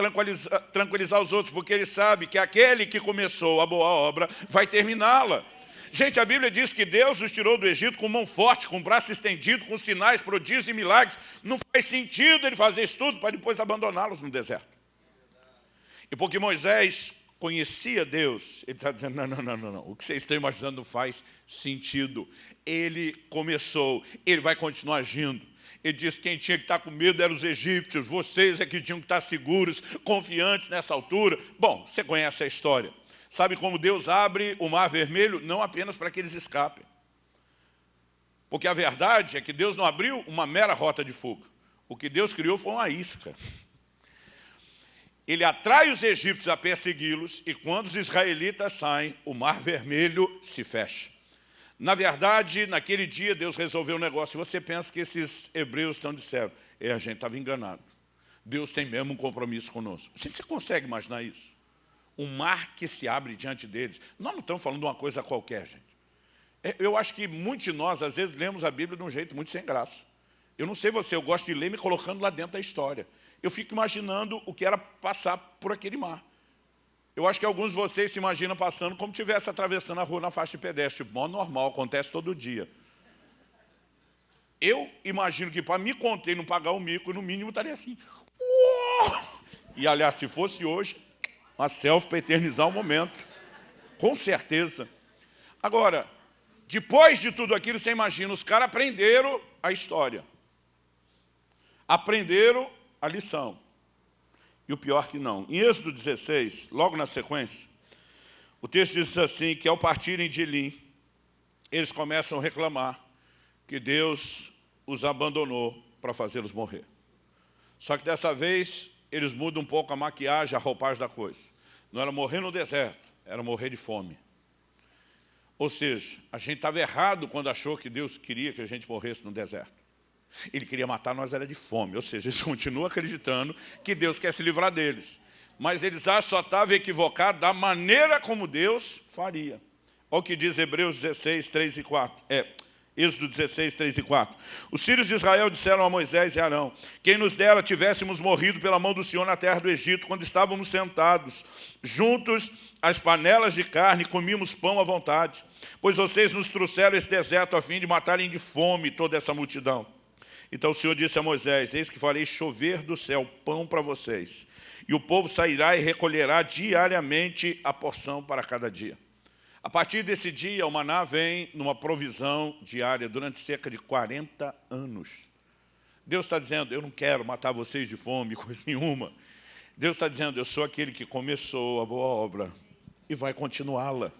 E: tranquilizar os outros? Porque ele sabe que aquele que começou a boa obra vai terminá-la. Gente, a Bíblia diz que Deus os tirou do Egito com mão forte, com braço estendido, com sinais, prodígios e milagres. Não faz sentido ele fazer isso tudo para depois abandoná-los no deserto. E porque Moisés conhecia Deus, ele está dizendo, não, o que vocês estão imaginando não faz sentido. Ele começou, ele vai continuar agindo. Ele disse que quem tinha que estar com medo eram os egípcios, vocês é que tinham que estar seguros, confiantes nessa altura. Bom, você conhece a história. Sabe como Deus abre o mar vermelho? Não apenas para que eles escapem. Porque a verdade é que Deus não abriu uma mera rota de fuga. O que Deus criou foi uma isca. Ele atrai os egípcios a persegui-los e quando os israelitas saem, o mar vermelho se fecha. Na verdade, naquele dia, Deus resolveu um negócio. E você pensa que esses hebreus estão dizendo, a gente estava enganado. Deus tem mesmo um compromisso conosco. Gente, você consegue imaginar isso? Um mar que se abre diante deles. Nós não estamos falando de uma coisa qualquer, gente. Eu acho que muitos de nós, às vezes, lemos a Bíblia de um jeito muito sem graça. Eu não sei você, eu gosto de ler me colocando lá dentro da história. Eu fico imaginando o que era passar por aquele mar. Eu acho que alguns de vocês se imaginam passando como se estivesse atravessando a rua na faixa de pedestre. Tipo, normal, acontece todo dia. Eu imagino que para me conter e não pagar o mico, no mínimo estaria assim. Uou! E aliás, se fosse hoje, uma selfie para eternizar o momento. Com certeza. Agora, depois de tudo aquilo, você imagina, os caras aprenderam a história. Aprenderam a lição. E o pior que não. Em Êxodo 16, logo na sequência, o texto diz assim, que ao partirem de Elim, eles começam a reclamar que Deus os abandonou para fazê-los morrer. Só que dessa vez, eles mudam um pouco a maquiagem, a roupagem da coisa. Não era morrer no deserto, era morrer de fome. Ou seja, a gente estava errado quando achou que Deus queria que a gente morresse no deserto. Ele queria matar nós, era de fome. Ou seja, eles continuam acreditando que Deus quer se livrar deles. Mas eles acham que só estavam equivocados da maneira como Deus faria. Olha o que diz Hebreus 16, 3 e 4. Êxodo 16, 3 e 4. Os filhos de Israel disseram a Moisés e Arão, quem nos dera tivéssemos morrido pela mão do Senhor na terra do Egito, quando estávamos sentados, juntos às panelas de carne, comíamos pão à vontade. Pois vocês nos trouxeram esse deserto a fim de matarem de fome toda essa multidão. Então o Senhor disse a Moisés, eis que farei chover do céu pão para vocês, e o povo sairá e recolherá diariamente a porção para cada dia. A partir desse dia, o maná vem numa provisão diária durante cerca de 40 anos. Deus está dizendo, eu não quero matar vocês de fome, coisa nenhuma. Deus está dizendo, eu sou aquele que começou a boa obra e vai continuá-la.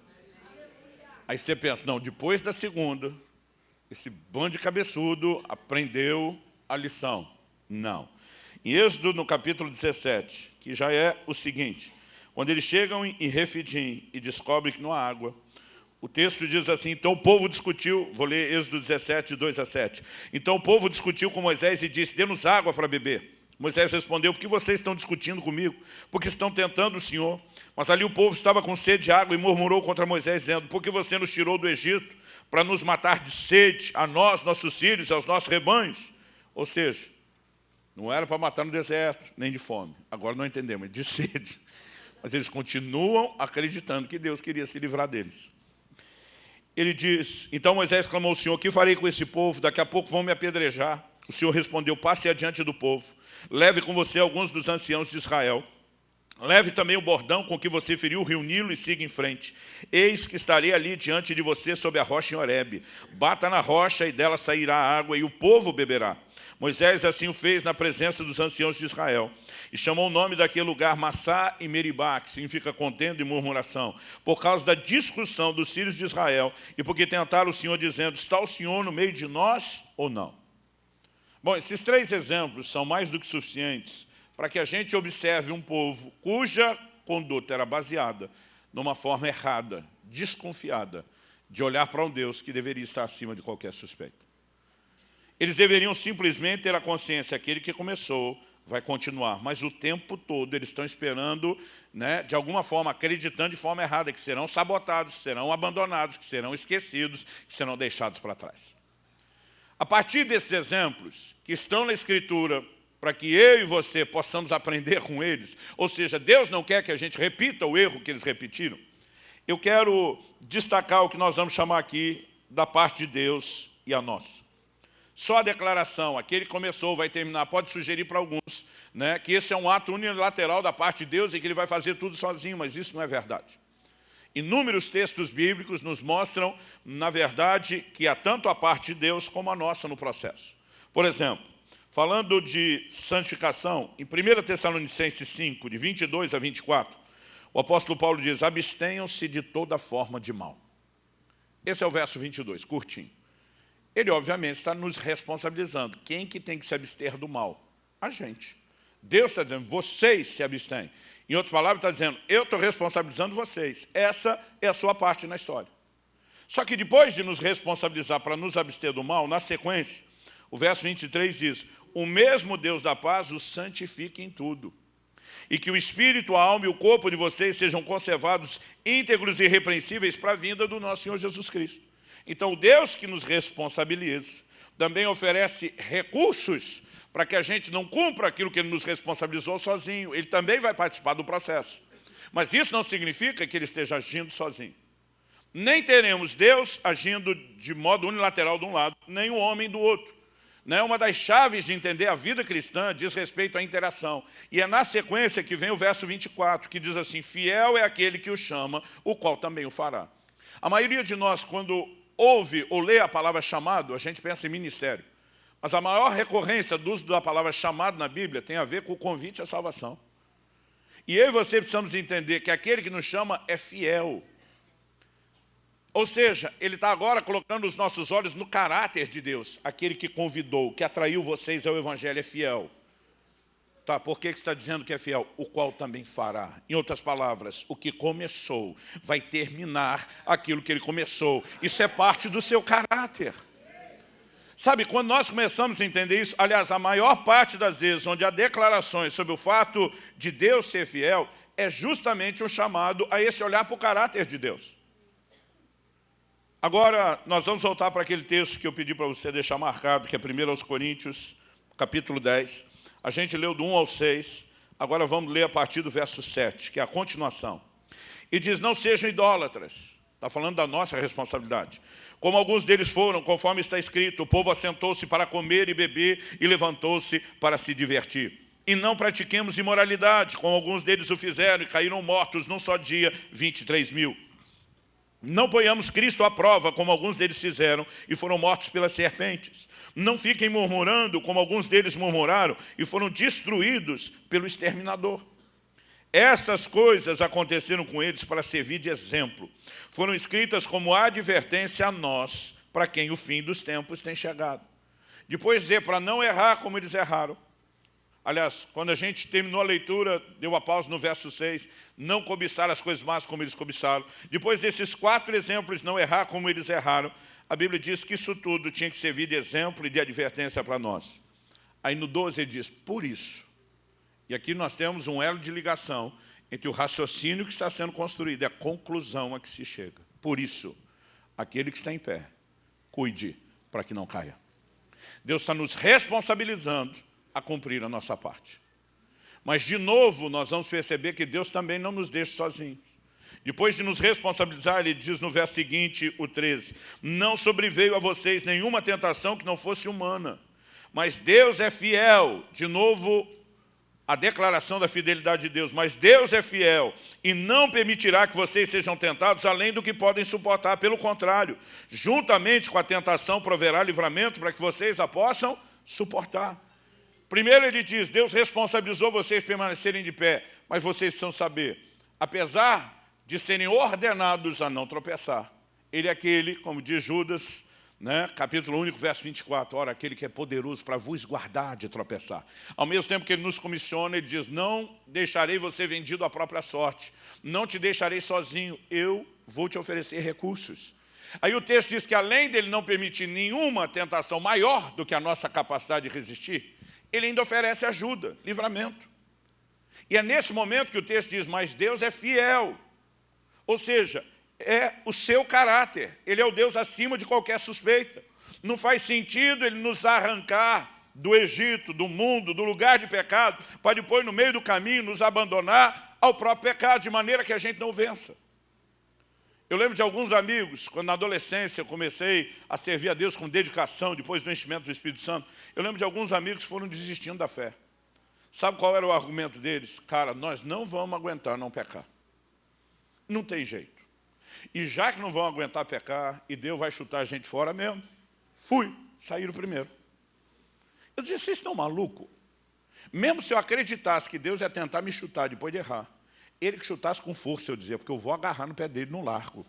E: Aí você pensa, não, depois da segunda, esse bando de cabeçudo aprendeu a lição. Não. Em Êxodo, no capítulo 17, que já é o seguinte, quando eles chegam em Refidim e descobrem que não há água, o texto diz assim, então o povo discutiu, vou ler Êxodo 17, 2 a 7. Então o povo discutiu com Moisés e disse, dê-nos água para beber. Moisés respondeu, por que vocês estão discutindo comigo? Porque estão tentando o Senhor. Mas ali o povo estava com sede de água e murmurou contra Moisés, dizendo, por que você nos tirou do Egito para nos matar de sede, a nós, nossos filhos, aos nossos rebanhos? Ou seja, não era para matar no deserto, nem de fome. Agora não entendemos, de sede. Mas eles continuam acreditando que Deus queria se livrar deles. Ele diz, então Moisés clamou ao Senhor, o que farei com esse povo? Daqui a pouco vão me apedrejar. O Senhor respondeu, passe adiante do povo. Leve com você alguns dos anciãos de Israel. Leve também o bordão com que você feriu o rio Nilo e siga em frente. Eis que estarei ali diante de você sob a rocha em Horebe. Bata na rocha e dela sairá água e o povo beberá. Moisés assim o fez na presença dos anciãos de Israel. E chamou o nome daquele lugar Massá e Meribá, que significa contenda e murmuração, por causa da discussão dos filhos de Israel, e porque tentaram o Senhor dizendo, está o Senhor no meio de nós ou não? Bom, esses três exemplos são mais do que suficientes para que a gente observe um povo cuja conduta era baseada numa forma errada desconfiada de olhar para um Deus que deveria estar acima de qualquer suspeita. Eles deveriam simplesmente ter a consciência, aquele que começou vai continuar, mas o tempo todo eles estão esperando, né, de alguma forma, acreditando de forma errada, que serão sabotados, que serão abandonados, que serão esquecidos, que serão deixados para trás. A partir desses exemplos que estão na Escritura, para que eu e você possamos aprender com eles, ou seja, Deus não quer que a gente repita o erro que eles repetiram, eu quero destacar o que nós vamos chamar aqui da parte de Deus e a nossa. Só a declaração, aquele que começou vai terminar, pode sugerir para alguns, né, que esse é um ato unilateral da parte de Deus e que ele vai fazer tudo sozinho, mas isso não é verdade. Inúmeros textos bíblicos nos mostram, na verdade, que há tanto a parte de Deus como a nossa no processo. Por exemplo, falando de santificação, em 1 Tessalonicenses 5, de 22 a 24, o apóstolo Paulo diz, abstenham-se de toda forma de mal. Esse é o verso 22, curtinho. Ele, obviamente, está nos responsabilizando. Quem que tem que se abster do mal? A gente. Deus está dizendo, vocês se abstêm. Em outras palavras, está dizendo, eu estou responsabilizando vocês. Essa é a sua parte na história. Só que depois de nos responsabilizar para nos abster do mal, na sequência, o verso 23 diz, o mesmo Deus da paz os santifique em tudo. E que o espírito, a alma e o corpo de vocês sejam conservados íntegros e irrepreensíveis para a vinda do nosso Senhor Jesus Cristo. Então, o Deus que nos responsabiliza também oferece recursos para que a gente não cumpra aquilo que Ele nos responsabilizou sozinho. Ele também vai participar do processo. Mas isso não significa que Ele esteja agindo sozinho. Nem teremos Deus agindo de modo unilateral de um lado, nem o homem do outro. Uma das chaves de entender a vida cristã diz respeito à interação. E é na sequência que vem o verso 24, que diz assim, fiel é aquele que o chama, o qual também o fará. A maioria de nós, quando ouve ou lê a palavra chamado, a gente pensa em ministério. Mas a maior recorrência do uso da palavra chamado na Bíblia tem a ver com o convite à salvação. E eu e você precisamos entender que aquele que nos chama é fiel. Ou seja, Ele está agora colocando os nossos olhos no caráter de Deus. Aquele que convidou, que atraiu vocês ao Evangelho é fiel. Tá, por que você está dizendo que é fiel? O qual também fará. Em outras palavras, o que começou vai terminar aquilo que Ele começou. Isso é parte do seu caráter. Sabe, quando nós começamos a entender isso, aliás, a maior parte das vezes onde há declarações sobre o fato de Deus ser fiel, é justamente um chamado a esse olhar para o caráter de Deus. Agora, nós vamos voltar para aquele texto que eu pedi para você deixar marcado, que é 1 Coríntios, capítulo 10. A gente leu do 1 ao 6, agora vamos ler a partir do verso 7, que é a continuação. E diz, não sejam idólatras. Está falando da nossa responsabilidade. Como alguns deles foram, conforme está escrito, o povo assentou-se para comer e beber e levantou-se para se divertir. E não pratiquemos imoralidade, como alguns deles o fizeram e caíram mortos num só dia, 23 mil. Não ponhamos Cristo à prova, como alguns deles fizeram, e foram mortos pelas serpentes. Não fiquem murmurando, como alguns deles murmuraram, e foram destruídos pelo exterminador. Essas coisas aconteceram com eles para servir de exemplo. Foram escritas como advertência a nós, para quem o fim dos tempos tem chegado. Depois de dizer, para não errar como eles erraram. Aliás, quando a gente terminou a leitura, deu a pausa no verso 6, não cobiçar as coisas más como eles cobiçaram. Depois desses 4 exemplos de não errar como eles erraram, a Bíblia diz que isso tudo tinha que servir de exemplo e de advertência para nós. Aí no 12 ele diz, por isso. E aqui nós temos um elo de ligação entre o raciocínio que está sendo construído e a conclusão a que se chega. Por isso, aquele que está em pé, cuide para que não caia. Deus está nos responsabilizando a cumprir a nossa parte. Mas, de novo, nós vamos perceber que Deus também não nos deixa sozinhos. Depois de nos responsabilizar, Ele diz no verso seguinte, o 13, não sobreveio a vocês nenhuma tentação que não fosse humana, mas Deus é fiel. De novo, a declaração da fidelidade de Deus, mas Deus é fiel e não permitirá que vocês sejam tentados além do que podem suportar. Pelo contrário, juntamente com a tentação proverá livramento para que vocês a possam suportar. Primeiro ele diz, Deus responsabilizou vocês permanecerem de pé, mas vocês precisam saber, apesar de serem ordenados a não tropeçar, Ele é aquele, como diz Judas, capítulo único, verso 24, ora, aquele que é poderoso para vos guardar de tropeçar. Ao mesmo tempo que Ele nos comissiona, Ele diz, não deixarei você vendido à própria sorte, não te deixarei sozinho, eu vou te oferecer recursos. Aí o texto diz que além dele não permitir nenhuma tentação maior do que a nossa capacidade de resistir, ele ainda oferece ajuda, livramento. E é nesse momento que o texto diz, mas Deus é fiel. Ou seja, é o seu caráter. Ele é o Deus acima de qualquer suspeita. Não faz sentido ele nos arrancar do Egito, do mundo, do lugar de pecado, para depois, no meio do caminho, nos abandonar ao próprio pecado, de maneira que a gente não vença. Eu lembro de alguns amigos, quando na adolescência eu comecei a servir a Deus com dedicação, depois do enchimento do Espírito Santo, eu lembro de alguns amigos que foram desistindo da fé. Sabe qual era o argumento deles? Cara, nós não vamos aguentar não pecar. Não tem jeito. E já que não vão aguentar pecar, e Deus vai chutar a gente fora mesmo, saíram primeiro. Eu dizia, vocês estão malucos? Mesmo se eu acreditasse que Deus ia tentar me chutar depois de errar, ele que chutasse com força, eu dizia, porque eu vou agarrar no pé dele no largo.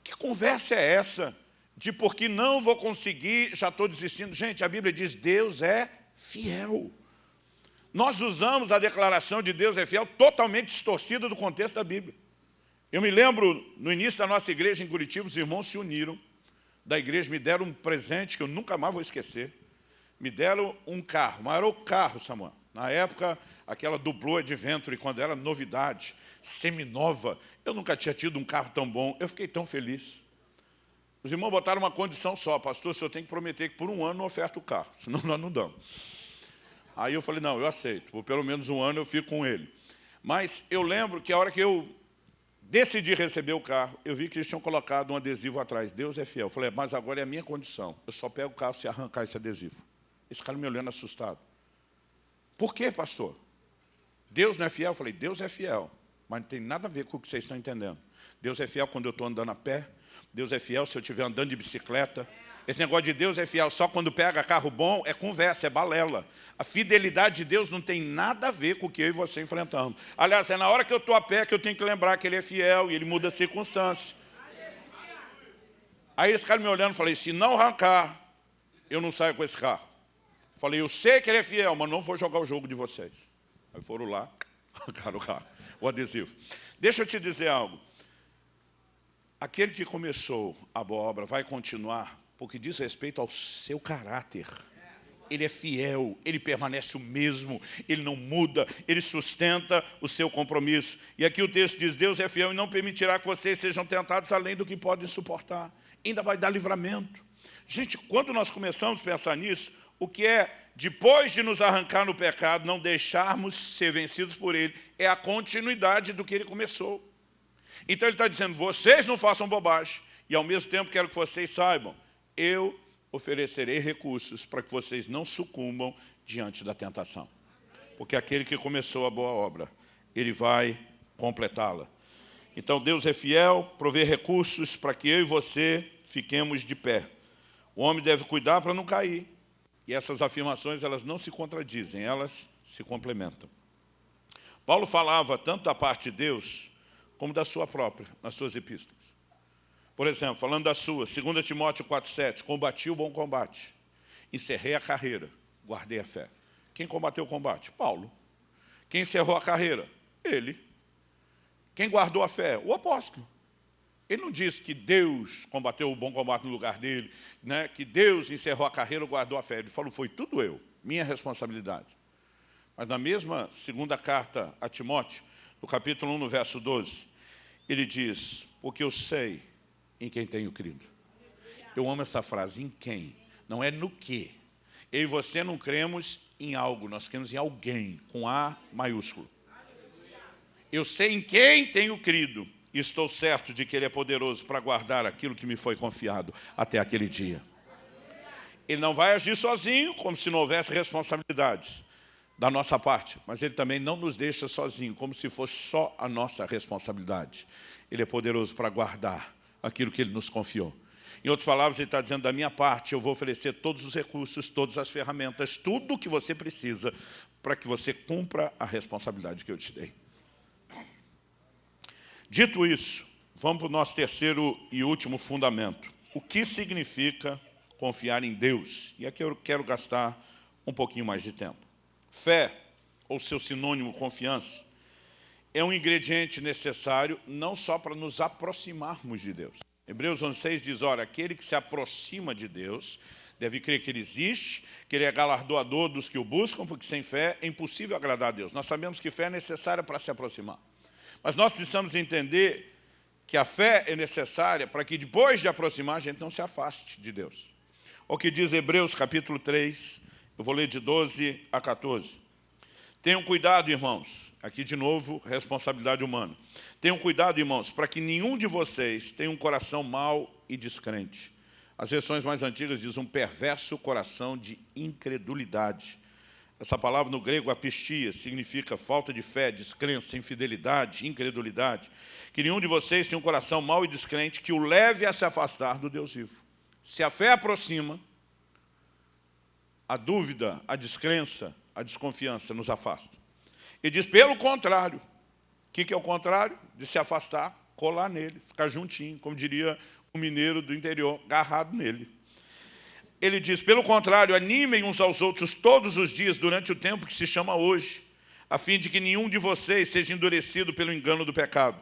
E: Que conversa é essa? De porque não vou conseguir, já estou desistindo. Gente, a Bíblia diz, Deus é fiel. Nós usamos a declaração de Deus é fiel totalmente distorcida do contexto da Bíblia. Eu me lembro, no início da nossa igreja em Curitiba, os irmãos se uniram da igreja, me deram um presente que eu nunca mais vou esquecer. Me deram um carro, mas era o carro, Samuel. Na época, aquela Dublô Adventure, quando era novidade, seminova. Eu nunca tinha tido um carro tão bom. Eu fiquei tão feliz. Os irmãos botaram uma condição só. Pastor, o senhor tem que prometer que por um ano não oferta o carro, senão nós não damos. Aí eu falei, não, eu aceito. Por pelo menos um ano eu fico com ele. Mas eu lembro que a hora que eu decidi receber o carro, eu vi que eles tinham colocado um adesivo atrás. Deus é fiel. Eu falei, mas agora é a minha condição. Eu só pego o carro se arrancar esse adesivo. Esse cara me olhando assustado. Por quê, pastor? Deus não é fiel? Eu falei, Deus é fiel. Mas não tem nada a ver com o que vocês estão entendendo. Deus é fiel quando eu estou andando a pé. Deus é fiel se eu estiver andando de bicicleta. Esse negócio de Deus é fiel só quando pega carro bom, é conversa, é balela. A fidelidade de Deus não tem nada a ver com o que eu e você enfrentamos. Aliás, é na hora que eu estou a pé que eu tenho que lembrar que Ele é fiel e Ele muda as circunstâncias. Aí eles ficaram me olhando e falei, se não arrancar, eu não saio com esse carro. Falei, eu sei que Ele é fiel, mas não vou jogar o jogo de vocês. Aí foram lá, arrancaram o carro, o adesivo. Deixa eu te dizer algo. Aquele que começou a boa obra vai continuar, porque diz respeito ao seu caráter. Ele é fiel, ele permanece o mesmo, ele não muda, ele sustenta o seu compromisso. E aqui o texto diz, Deus é fiel e não permitirá que vocês sejam tentados além do que podem suportar. Ainda vai dar livramento. Gente, quando nós começamos a pensar nisso, o que é, depois de nos arrancar no pecado, não deixarmos ser vencidos por ele, é a continuidade do que ele começou. Então ele está dizendo, vocês não façam bobagem, e ao mesmo tempo quero que vocês saibam, eu oferecerei recursos para que vocês não sucumbam diante da tentação. Porque aquele que começou a boa obra, ele vai completá-la. Então Deus é fiel, provê recursos para que eu e você fiquemos de pé. O homem deve cuidar para não cair. E essas afirmações, elas não se contradizem, elas se complementam. Paulo falava tanto da parte de Deus, como da sua própria, nas suas epístolas. Por exemplo, falando da sua, 2 Timóteo 4,7, combati o bom combate, encerrei a carreira, guardei a fé. Quem combateu o combate? Paulo. Quem encerrou a carreira? Ele. Quem guardou a fé? O apóstolo. Ele não disse que Deus combateu o bom combate no lugar dele, né? Que Deus encerrou a carreira e guardou a fé. Ele falou, foi tudo eu, minha responsabilidade. Mas na mesma segunda carta a Timóteo, no capítulo 1, no verso 12, ele diz, porque eu sei em quem tenho crido. Eu amo essa frase, em quem? Não é no que. Eu e você não cremos em algo, nós cremos em alguém, com A maiúsculo. Eu sei em quem tenho crido. E estou certo de que Ele é poderoso para guardar aquilo que me foi confiado até aquele dia. Ele não vai agir sozinho, como se não houvesse responsabilidades da nossa parte. Mas Ele também não nos deixa sozinho, como se fosse só a nossa responsabilidade. Ele é poderoso para guardar aquilo que Ele nos confiou. Em outras palavras, Ele está dizendo, da minha parte, eu vou oferecer todos os recursos, todas as ferramentas, tudo o que você precisa para que você cumpra a responsabilidade que eu te dei. Dito isso, vamos para o nosso terceiro e último fundamento. O que significa confiar em Deus? E aqui eu quero gastar um pouquinho mais de tempo. Fé, ou seu sinônimo confiança, é um ingrediente necessário não só para nos aproximarmos de Deus. Hebreus 11:6 diz, ora, aquele que se aproxima de Deus deve crer que Ele existe, que Ele é galardoador dos que o buscam, porque sem fé é impossível agradar a Deus. Nós sabemos que fé é necessária para se aproximar. Mas nós precisamos entender que a fé é necessária para que depois de aproximar a gente não se afaste de Deus. O que diz Hebreus capítulo 3, eu vou ler de 12 a 14. Tenham cuidado, irmãos, aqui de novo, responsabilidade humana. Tenham cuidado, irmãos, para que nenhum de vocês tenha um coração mau e descrente. As versões mais antigas dizem um perverso coração de incredulidade. Essa palavra no grego, apistia, significa falta de fé, descrença, infidelidade, incredulidade. Que nenhum de vocês tenha um coração mau e descrente que o leve a se afastar do Deus vivo. Se a fé aproxima, a dúvida, a descrença, a desconfiança nos afasta. Ele diz, pelo contrário. O que é o contrário? De se afastar, colar nele, ficar juntinho, como diria o mineiro do interior, agarrado nele. Ele diz, pelo contrário, animem uns aos outros todos os dias durante o tempo que se chama hoje, a fim de que nenhum de vocês seja endurecido pelo engano do pecado.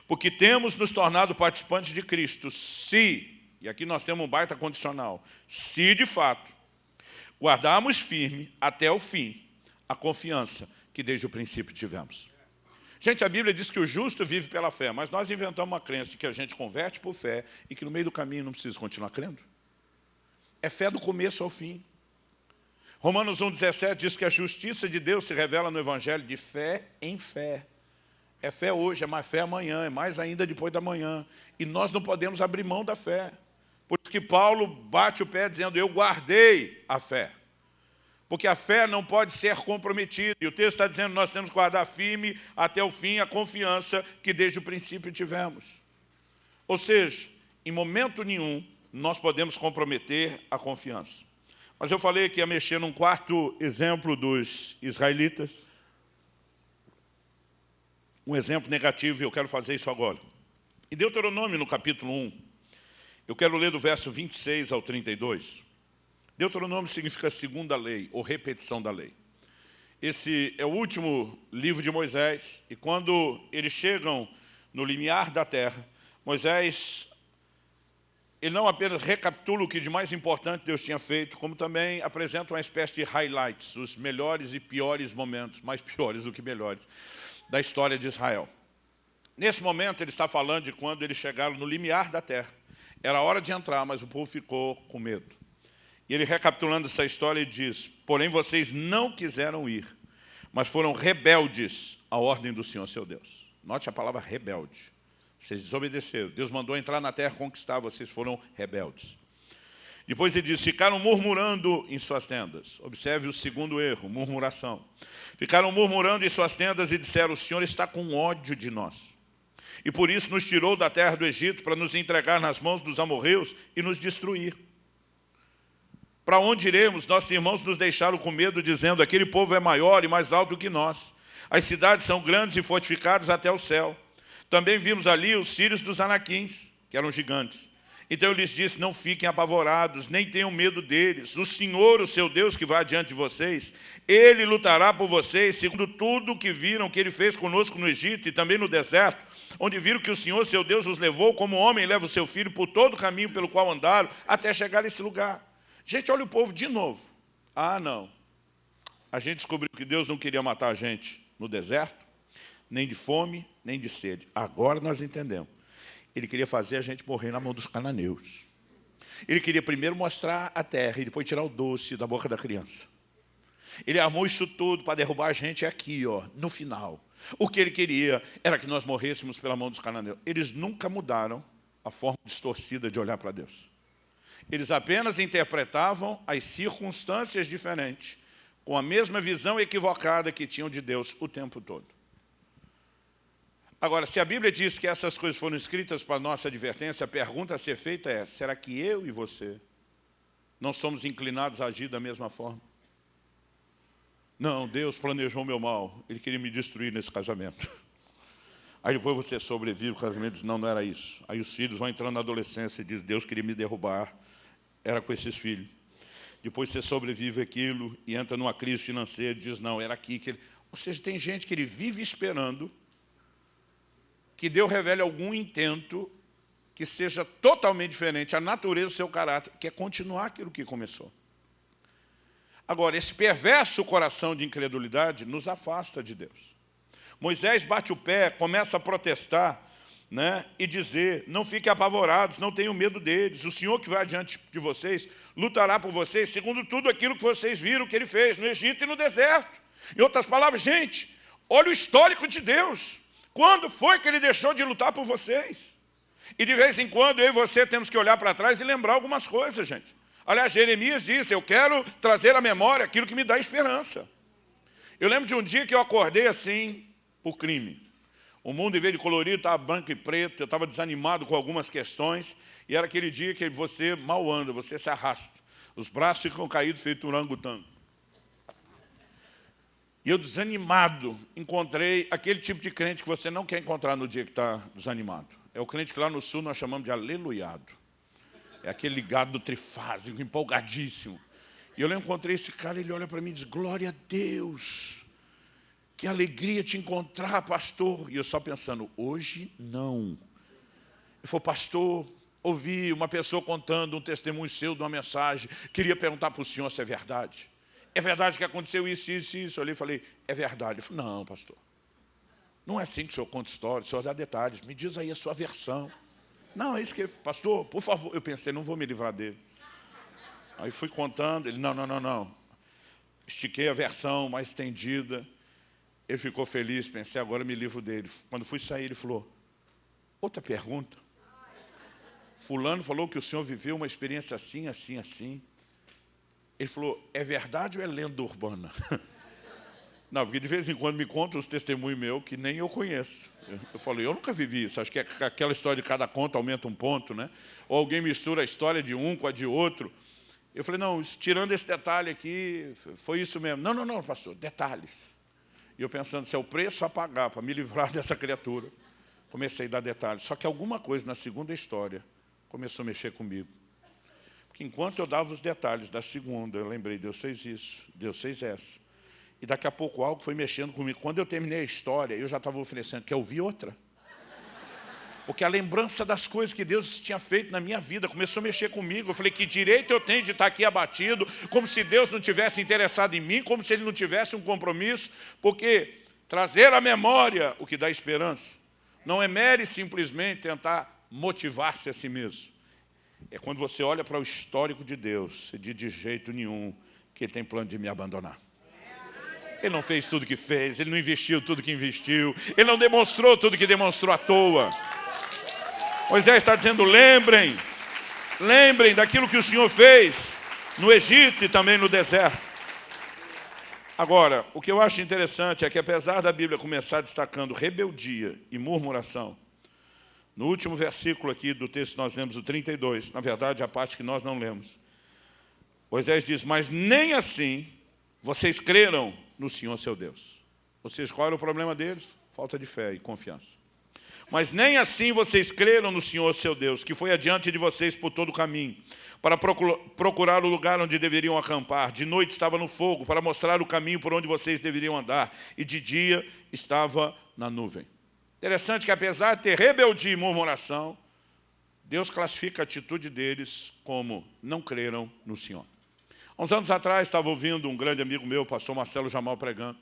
E: Porque temos nos tornado participantes de Cristo, se, e aqui nós temos um baita condicional, se de fato guardarmos firme até o fim a confiança que desde o princípio tivemos. Gente, a Bíblia diz que o justo vive pela fé, mas nós inventamos uma crença de que a gente converte por fé e que no meio do caminho não precisa continuar crendo. É fé do começo ao fim. Romanos 1,17 diz que a justiça de Deus se revela no Evangelho de fé em fé. É fé hoje, é mais fé amanhã, é mais ainda depois da manhã. E nós não podemos abrir mão da fé. Por isso que Paulo bate o pé dizendo, eu guardei a fé. Porque a fé não pode ser comprometida. E o texto está dizendo, nós temos que guardar firme até o fim a confiança que desde o princípio tivemos. Ou seja, em momento nenhum, nós podemos comprometer a confiança. Mas eu falei que ia mexer num quarto exemplo dos israelitas. Um exemplo negativo, e eu quero fazer isso agora. Em Deuteronômio, no capítulo 1, eu quero ler do verso 26 ao 32. Deuteronômio significa segunda lei, ou repetição da lei. Esse é o último livro de Moisés, e quando eles chegam no limiar da terra, Moisés, ele não apenas recapitula o que de mais importante Deus tinha feito, como também apresenta uma espécie de highlights, os melhores e piores momentos, mais piores do que melhores, da história de Israel. Nesse momento ele está falando de quando eles chegaram no limiar da terra. Era hora de entrar, mas o povo ficou com medo. E ele, recapitulando essa história, ele diz, porém vocês não quiseram ir, mas foram rebeldes à ordem do Senhor, seu Deus. Note a palavra rebelde. Vocês desobedeceram. Deus mandou entrar na terra conquistar, vocês foram rebeldes. Depois ele diz, ficaram murmurando em suas tendas. Observe o segundo erro, murmuração. Ficaram murmurando em suas tendas e disseram, o Senhor está com ódio de nós. E por isso nos tirou da terra do Egito para nos entregar nas mãos dos amorreus e nos destruir. Para onde iremos? Nossos irmãos nos deixaram com medo, dizendo, aquele povo é maior e mais alto que nós. As cidades são grandes e fortificadas até o céu. Também vimos ali os filhos dos anaquins, que eram gigantes. Então eu lhes disse, não fiquem apavorados, nem tenham medo deles. O Senhor, o seu Deus, que vai adiante de vocês, Ele lutará por vocês, segundo tudo o que viram que Ele fez conosco no Egito e também no deserto, onde viram que o Senhor, seu Deus, os levou como homem leva o seu filho por todo o caminho pelo qual andaram, até chegar nesse lugar. Gente, olha o povo de novo. Ah, não. A gente descobriu que Deus não queria matar a gente no deserto, nem de fome, nem de sede. Agora nós entendemos. Ele queria fazer a gente morrer na mão dos cananeus. Ele queria primeiro mostrar a terra e depois tirar o doce da boca da criança. Ele armou isso tudo para derrubar a gente aqui, ó, no final. O que ele queria era que nós morrêssemos pela mão dos cananeus. Eles nunca mudaram a forma distorcida de olhar para Deus. Eles apenas interpretavam as circunstâncias diferentes, com a mesma visão equivocada que tinham de Deus o tempo todo. Agora, se a Bíblia diz que essas coisas foram escritas para nossa advertência, a pergunta a ser feita é, será que eu e você não somos inclinados a agir da mesma forma? Não, Deus planejou o meu mal, Ele queria me destruir nesse casamento. Aí depois você sobrevive o casamento e diz, não, não era isso. Aí os filhos vão entrando na adolescência e diz, Deus queria me derrubar, era com esses filhos. Depois você sobrevive aquilo e entra numa crise financeira e diz, não, era aqui que ele... Ou seja, tem gente que ele vive esperando que Deus revele algum intento que seja totalmente diferente, a natureza do seu caráter, que é continuar aquilo que começou. Agora, esse perverso coração de incredulidade nos afasta de Deus. Moisés bate o pé, começa a protestar, né, e dizer, não fiquem apavorados, não tenham medo deles, o Senhor que vai adiante de vocês, lutará por vocês, segundo tudo aquilo que vocês viram que Ele fez no Egito e no deserto. Em outras palavras, gente, olha o histórico de Deus. Quando foi que Ele deixou de lutar por vocês? E de vez em quando eu e você temos que olhar para trás e lembrar algumas coisas, gente. Aliás, Jeremias disse, eu quero trazer à memória aquilo que me dá esperança. Eu lembro de um dia que eu acordei assim, por crime. O mundo, em vez de colorido, estava branco e preto, eu estava desanimado com algumas questões, e era aquele dia que você mal anda, você se arrasta. Os braços ficam caídos, feito um orangotango. E eu, desanimado, encontrei aquele tipo de crente que você não quer encontrar no dia que está desanimado. É o crente que lá no sul nós chamamos de aleluiado. É aquele ligado do trifásico, empolgadíssimo. E eu encontrei esse cara, ele olha para mim e diz, glória a Deus, que alegria te encontrar, pastor. E eu só pensando, hoje não. Ele falou, pastor, ouvi uma pessoa contando um testemunho seu de uma mensagem, queria perguntar para o senhor se é verdade. É verdade que aconteceu isso, isso, isso? Eu olhei e falei, é verdade. Ele falou, não, pastor, não é assim que o senhor conta história, o senhor dá detalhes, me diz aí a sua versão. Não, é isso que, pastor, por favor. Eu pensei, não vou me livrar dele. Aí fui contando, ele, não. Estiquei a versão mais estendida. Ele ficou feliz, pensei, agora me livro dele. Quando fui sair, ele falou, outra pergunta. Fulano falou que o senhor viveu uma experiência assim, assim, assim. Ele falou, é verdade ou é lenda urbana? Não, porque de vez em quando me contam os testemunhos meus que nem eu conheço. Eu falei, eu nunca vivi isso, acho que aquela história de cada conto aumenta um ponto, né? Ou alguém mistura a história de um com a de outro. Eu falei, não, tirando esse detalhe aqui, foi isso mesmo. Não, pastor, detalhes. E eu pensando, se é o preço a pagar para me livrar dessa criatura, comecei a dar detalhes. Só que alguma coisa na segunda história começou a mexer comigo. Porque enquanto eu dava os detalhes da segunda, eu lembrei, Deus fez isso, Deus fez essa. E daqui a pouco algo foi mexendo comigo. Quando eu terminei a história, eu já estava oferecendo, quer ouvir outra? Porque a lembrança das coisas que Deus tinha feito na minha vida começou a mexer comigo. Eu falei, que direito eu tenho de estar aqui abatido, como se Deus não tivesse interessado em mim, como se Ele não tivesse um compromisso. Porque trazer à memória o que dá esperança não é mero e simplesmente tentar motivar-se a si mesmo. É quando você olha para o histórico de Deus, você diz de jeito nenhum que Ele tem plano de me abandonar. Ele não fez tudo que fez, Ele não investiu tudo que investiu, Ele não demonstrou tudo que demonstrou à toa. Moisés está dizendo, lembrem daquilo que o Senhor fez no Egito e também no deserto. Agora, o que eu acho interessante é que apesar da Bíblia começar destacando rebeldia e murmuração, no último versículo aqui do texto nós lemos o 32, na verdade a parte que nós não lemos. Moisés diz, mas nem assim vocês creram no Senhor seu Deus. Ou seja, qual era o problema deles? Falta de fé e confiança. Mas nem assim vocês creram no Senhor seu Deus, que foi adiante de vocês por todo o caminho, para procurar o lugar onde deveriam acampar. De noite estava no fogo, para mostrar o caminho por onde vocês deveriam andar. E de dia estava na nuvem. Interessante que apesar de ter rebeldia e murmuração, Deus classifica a atitude deles como não creram no Senhor. Há uns anos atrás, estava ouvindo um grande amigo meu, o pastor Marcelo Jamal, pregando,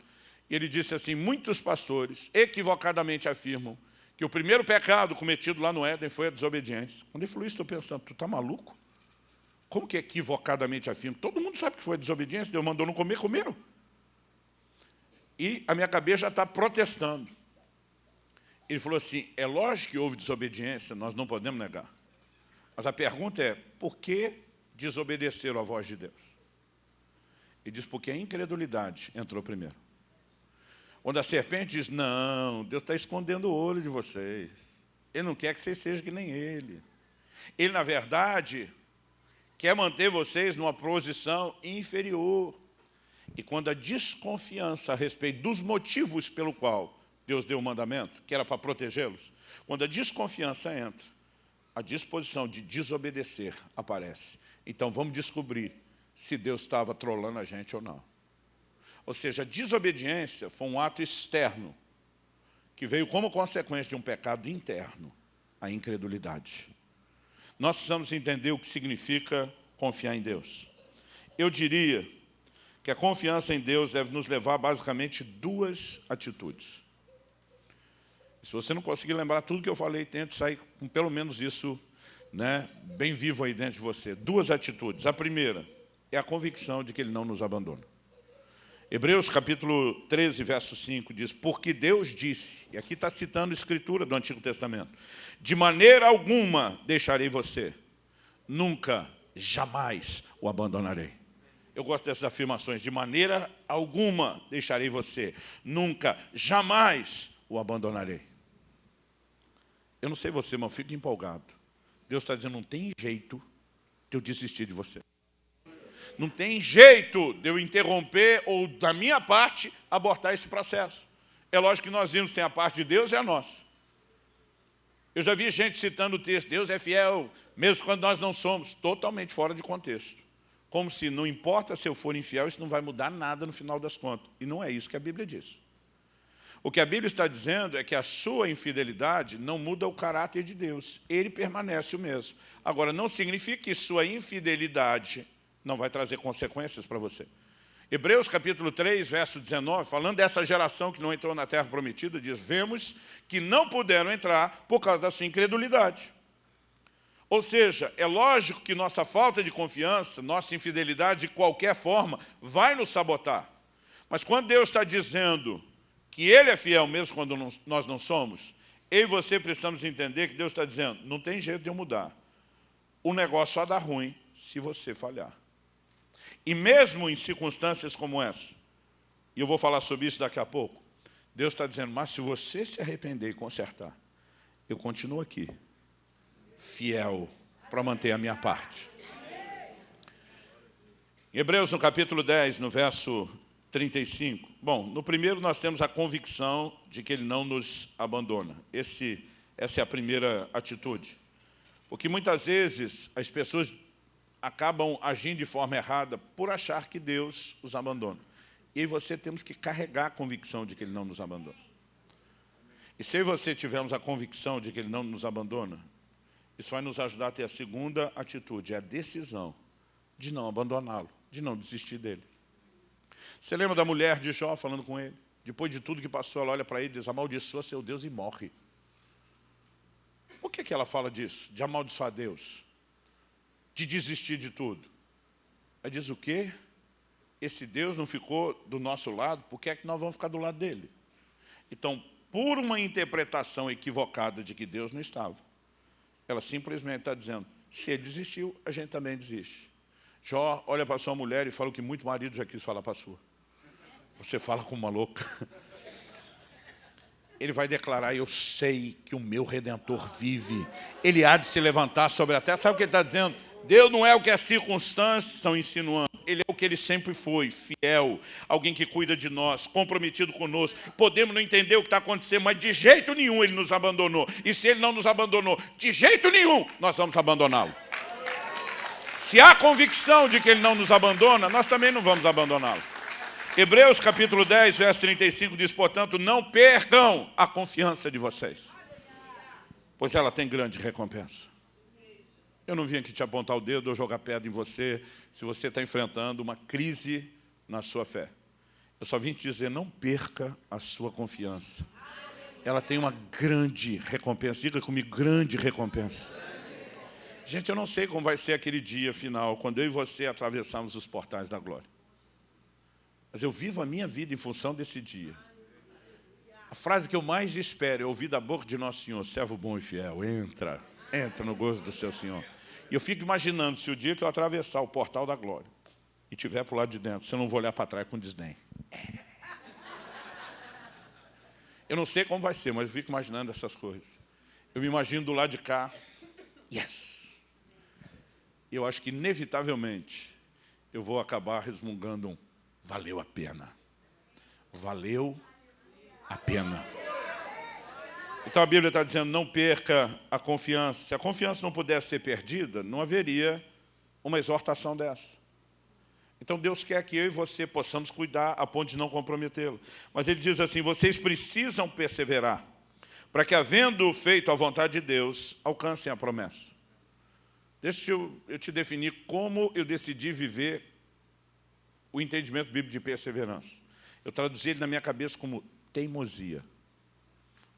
E: e ele disse assim, muitos pastores equivocadamente afirmam que o primeiro pecado cometido lá no Éden foi a desobediência. Quando ele falou isso, estou pensando, tu está maluco? Como que equivocadamente afirma? Todo mundo sabe que foi a desobediência, Deus mandou não comer, comeram. E a minha cabeça já está protestando. Ele falou assim, é lógico que houve desobediência, nós não podemos negar. Mas a pergunta é, por que desobedeceram à voz de Deus? Ele diz, porque a incredulidade entrou primeiro. Quando a serpente diz, não, Deus está escondendo o olho de vocês. Ele não quer que vocês sejam que nem Ele. Ele, na verdade, quer manter vocês numa posição inferior. E quando a desconfiança a respeito dos motivos pelo qual Deus deu o mandamento, que era para protegê-los, quando a desconfiança entra, a disposição de desobedecer aparece. Então vamos descobrir se Deus estava trolando a gente ou não. Ou seja, a desobediência foi um ato externo que veio como consequência de um pecado interno, a incredulidade. Nós precisamos entender o que significa confiar em Deus. Eu diria que a confiança em Deus deve nos levar basicamente duas atitudes. Se você não conseguir lembrar tudo que eu falei, tente sair com pelo menos isso, né, bem vivo aí dentro de você. Duas atitudes. A primeira é a convicção de que Ele não nos abandona. Hebreus capítulo 13, verso 5 diz, porque Deus disse, e aqui está citando a escritura do Antigo Testamento, de maneira alguma deixarei você, nunca, jamais o abandonarei. Eu gosto dessas afirmações, de maneira alguma deixarei você, nunca, jamais o abandonarei. Eu não sei você, mas eu fico empolgado. Deus está dizendo, não tem jeito de eu desistir de você. Não tem jeito de eu interromper ou, da minha parte, abortar esse processo. É lógico que nós vimos que tem a parte de Deus e a nossa. Eu já vi gente citando o texto, Deus é fiel, mesmo quando nós não somos, totalmente fora de contexto. Como se não importa se eu for infiel, isso não vai mudar nada no final das contas. E não é isso que a Bíblia diz. O que a Bíblia está dizendo é que a sua infidelidade não muda o caráter de Deus. Ele permanece o mesmo. Agora, não significa que sua infidelidade não vai trazer consequências para você. Hebreus capítulo 3, verso 19, falando dessa geração que não entrou na terra prometida, diz, vemos que não puderam entrar por causa da sua incredulidade. Ou seja, é lógico que nossa falta de confiança, nossa infidelidade, de qualquer forma, vai nos sabotar. Mas quando Deus está dizendo que Ele é fiel mesmo quando nós não somos, eu e você precisamos entender que Deus está dizendo, não tem jeito de eu mudar. O negócio só dá ruim se você falhar. E mesmo em circunstâncias como essa, e eu vou falar sobre isso daqui a pouco, Deus está dizendo, mas se você se arrepender e consertar, eu continuo aqui, fiel, para manter a minha parte. Em Hebreus, no capítulo 10, no verso 35, bom, no primeiro nós temos a convicção de que Ele não nos abandona. Essa é a primeira atitude. Porque muitas vezes as pessoas acabam agindo de forma errada por achar que Deus os abandona. E aí você temos que carregar a convicção de que Ele não nos abandona. E se você tivermos a convicção de que Ele não nos abandona, isso vai nos ajudar a ter a segunda atitude, é a decisão de não abandoná-lo, de não desistir dele. Você lembra da mulher de Jó falando com ele? Depois de tudo que passou, ela olha para ele e diz, amaldiçoa seu Deus e morre. Por que ela fala disso? De amaldiçoar Deus? De desistir de tudo? Ela diz o quê? Esse Deus não ficou do nosso lado, por que é que nós vamos ficar do lado dele? Então, por uma interpretação equivocada de que Deus não estava, ela simplesmente está dizendo, se ele desistiu, a gente também desiste. Jó olha para sua mulher e fala o que muito marido já quis falar para a sua. Você fala como uma louca. Ele vai declarar, eu sei que o meu Redentor vive. Ele há de se levantar sobre a terra. Sabe o que ele está dizendo? Deus não é o que as circunstâncias estão insinuando. Ele é o que Ele sempre foi, fiel, alguém que cuida de nós, comprometido conosco. Podemos não entender o que está acontecendo, mas de jeito nenhum Ele nos abandonou. E se Ele não nos abandonou, de jeito nenhum, nós vamos abandoná-lo. Se há convicção de que Ele não nos abandona, nós também não vamos abandoná-lo. Hebreus capítulo 10, verso 35 diz, portanto, não percam a confiança de vocês, pois ela tem grande recompensa. Eu não vim aqui te apontar o dedo ou jogar pedra em você, se você está enfrentando uma crise na sua fé. Eu só vim te dizer, não perca a sua confiança. Ela tem uma grande recompensa. Diga comigo, grande recompensa. Gente, eu não sei como vai ser aquele dia final, quando eu e você atravessarmos os portais da glória. Mas eu vivo a minha vida em função desse dia. A frase que eu mais espero é ouvir da boca de nosso Senhor, servo bom e fiel, entra no gozo do seu Senhor. E eu fico imaginando, se o dia que eu atravessar o portal da glória e estiver para o lado de dentro, se eu não vou olhar para trás com desdém. Eu não sei como vai ser, mas eu fico imaginando essas coisas. Eu me imagino do lado de cá, yes! Eu acho que, inevitavelmente, eu vou acabar resmungando um valeu a pena. Valeu a pena. Então a Bíblia está dizendo, não perca a confiança. Se a confiança não pudesse ser perdida, não haveria uma exortação dessa. Então Deus quer que eu e você possamos cuidar a ponto de não comprometê-lo. Mas ele diz assim, vocês precisam perseverar, para que, havendo feito a vontade de Deus, alcancem a promessa. Deixa eu te definir como eu decidi viver o entendimento bíblico de perseverança. Eu traduzi ele na minha cabeça como teimosia.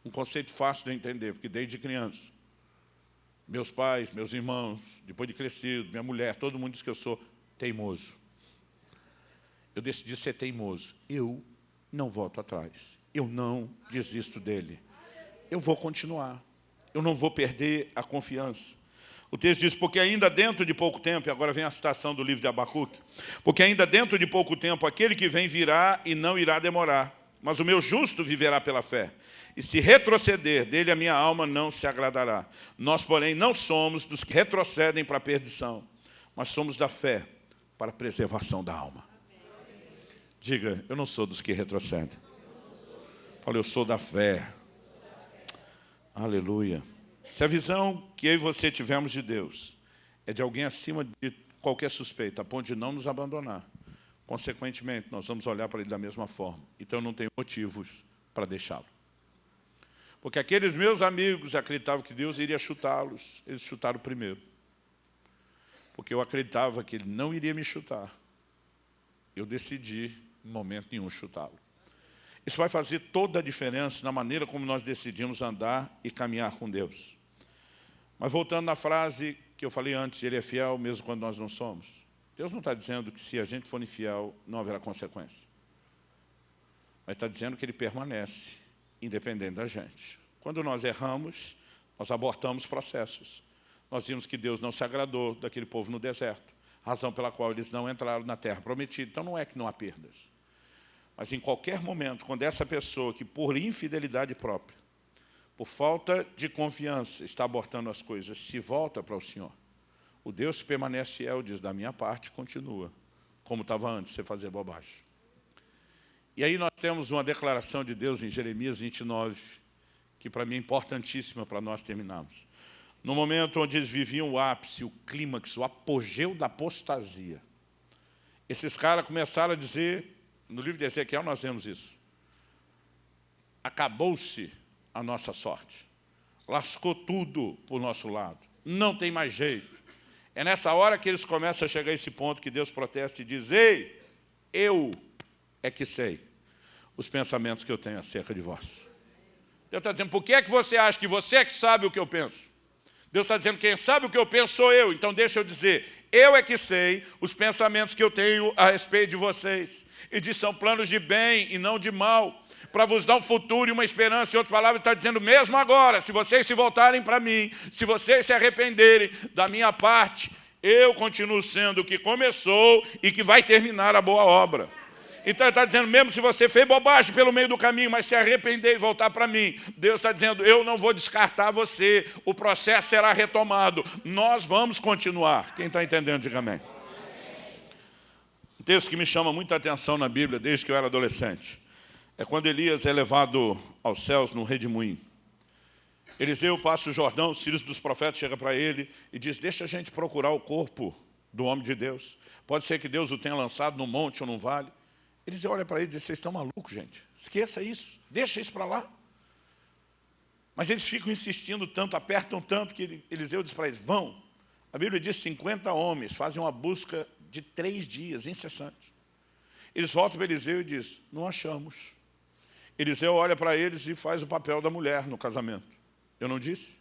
E: Um conceito fácil de eu entender, porque desde criança, meus pais, meus irmãos, depois de crescido, minha mulher, todo mundo diz que eu sou teimoso. Eu decidi ser teimoso. Eu não volto atrás. Eu não desisto dele. Eu vou continuar. Eu não vou perder a confiança. O texto diz, porque ainda dentro de pouco tempo, e agora vem a citação do livro de Abacuque, porque ainda dentro de pouco tempo, aquele que vem virá e não irá demorar, mas o meu justo viverá pela fé. E se retroceder, dele a minha alma não se agradará. Nós, porém, não somos dos que retrocedem para a perdição, mas somos da fé para a preservação da alma. Diga, eu não sou dos que retrocedem. Fala, eu sou da fé. Aleluia. Se a visão que eu e você tivemos de Deus é de alguém acima de qualquer suspeita, a ponto de não nos abandonar, consequentemente, nós vamos olhar para ele da mesma forma. Então, eu não tenho motivos para deixá-lo. Porque aqueles meus amigos acreditavam que Deus iria chutá-los. Eles chutaram primeiro. Porque eu acreditava que ele não iria me chutar. Eu decidi, em momento nenhum, chutá-lo. Isso vai fazer toda a diferença na maneira como nós decidimos andar e caminhar com Deus. Mas voltando na frase que eu falei antes, ele é fiel mesmo quando nós não somos. Deus não está dizendo que se a gente for infiel, não haverá consequência. Mas está dizendo que ele permanece, independente da gente. Quando nós erramos, nós abortamos processos. Nós vimos que Deus não se agradou daquele povo no deserto, razão pela qual eles não entraram na terra prometida. Então não é que não há perdas. Mas em qualquer momento, quando essa pessoa que por infidelidade própria, por falta de confiança, está abortando as coisas, se volta para o Senhor, o Deus que permanece fiel diz, da minha parte, continua, como estava antes, você fazer bobagem. E aí nós temos uma declaração de Deus em Jeremias 29, que para mim é importantíssima para nós terminarmos. No momento onde eles viviam o ápice, o clímax, o apogeu da apostasia, esses caras começaram a dizer, no livro de Ezequiel nós vemos isso, acabou-se a nossa sorte, lascou tudo para o nosso lado, não tem mais jeito. É nessa hora que eles começam a chegar a esse ponto que Deus protesta e diz, ei, eu é que sei os pensamentos que eu tenho acerca de vós. Deus está dizendo, por que é que você acha que você é que sabe o que eu penso? Deus está dizendo, quem sabe o que eu penso sou eu. Então deixa eu dizer, eu é que sei os pensamentos que eu tenho a respeito de vocês. E diz, são planos de bem e não de mal, para vos dar um futuro e uma esperança. Em outras palavras, está dizendo, mesmo agora, se vocês se voltarem para mim, se vocês se arrependerem da minha parte, eu continuo sendo o que começou e que vai terminar a boa obra. Então ele está dizendo, mesmo se você fez bobagem pelo meio do caminho, mas se arrepender e voltar para mim, Deus está dizendo, eu não vou descartar você, o processo será retomado, nós vamos continuar. Quem está entendendo, diga amém. Um texto que me chama muita atenção na Bíblia, desde que eu era adolescente, é quando Elias é levado aos céus num redemoinho. Eliseu passa o Jordão, os filhos dos profetas chegam para ele e diz, deixa a gente procurar o corpo do homem de Deus. Pode ser que Deus o tenha lançado num monte ou num vale. Eliseu olha para ele e diz, vocês estão malucos, gente. Esqueça isso, deixa isso para lá. Mas eles ficam insistindo tanto, apertam tanto, que Eliseu diz para eles, vão. A Bíblia diz 50 homens fazem uma busca de 3 dias, incessante. Eles voltam para Eliseu e dizem, não achamos. Eliseu olha para eles e faz o papel da mulher no casamento. Eu não disse?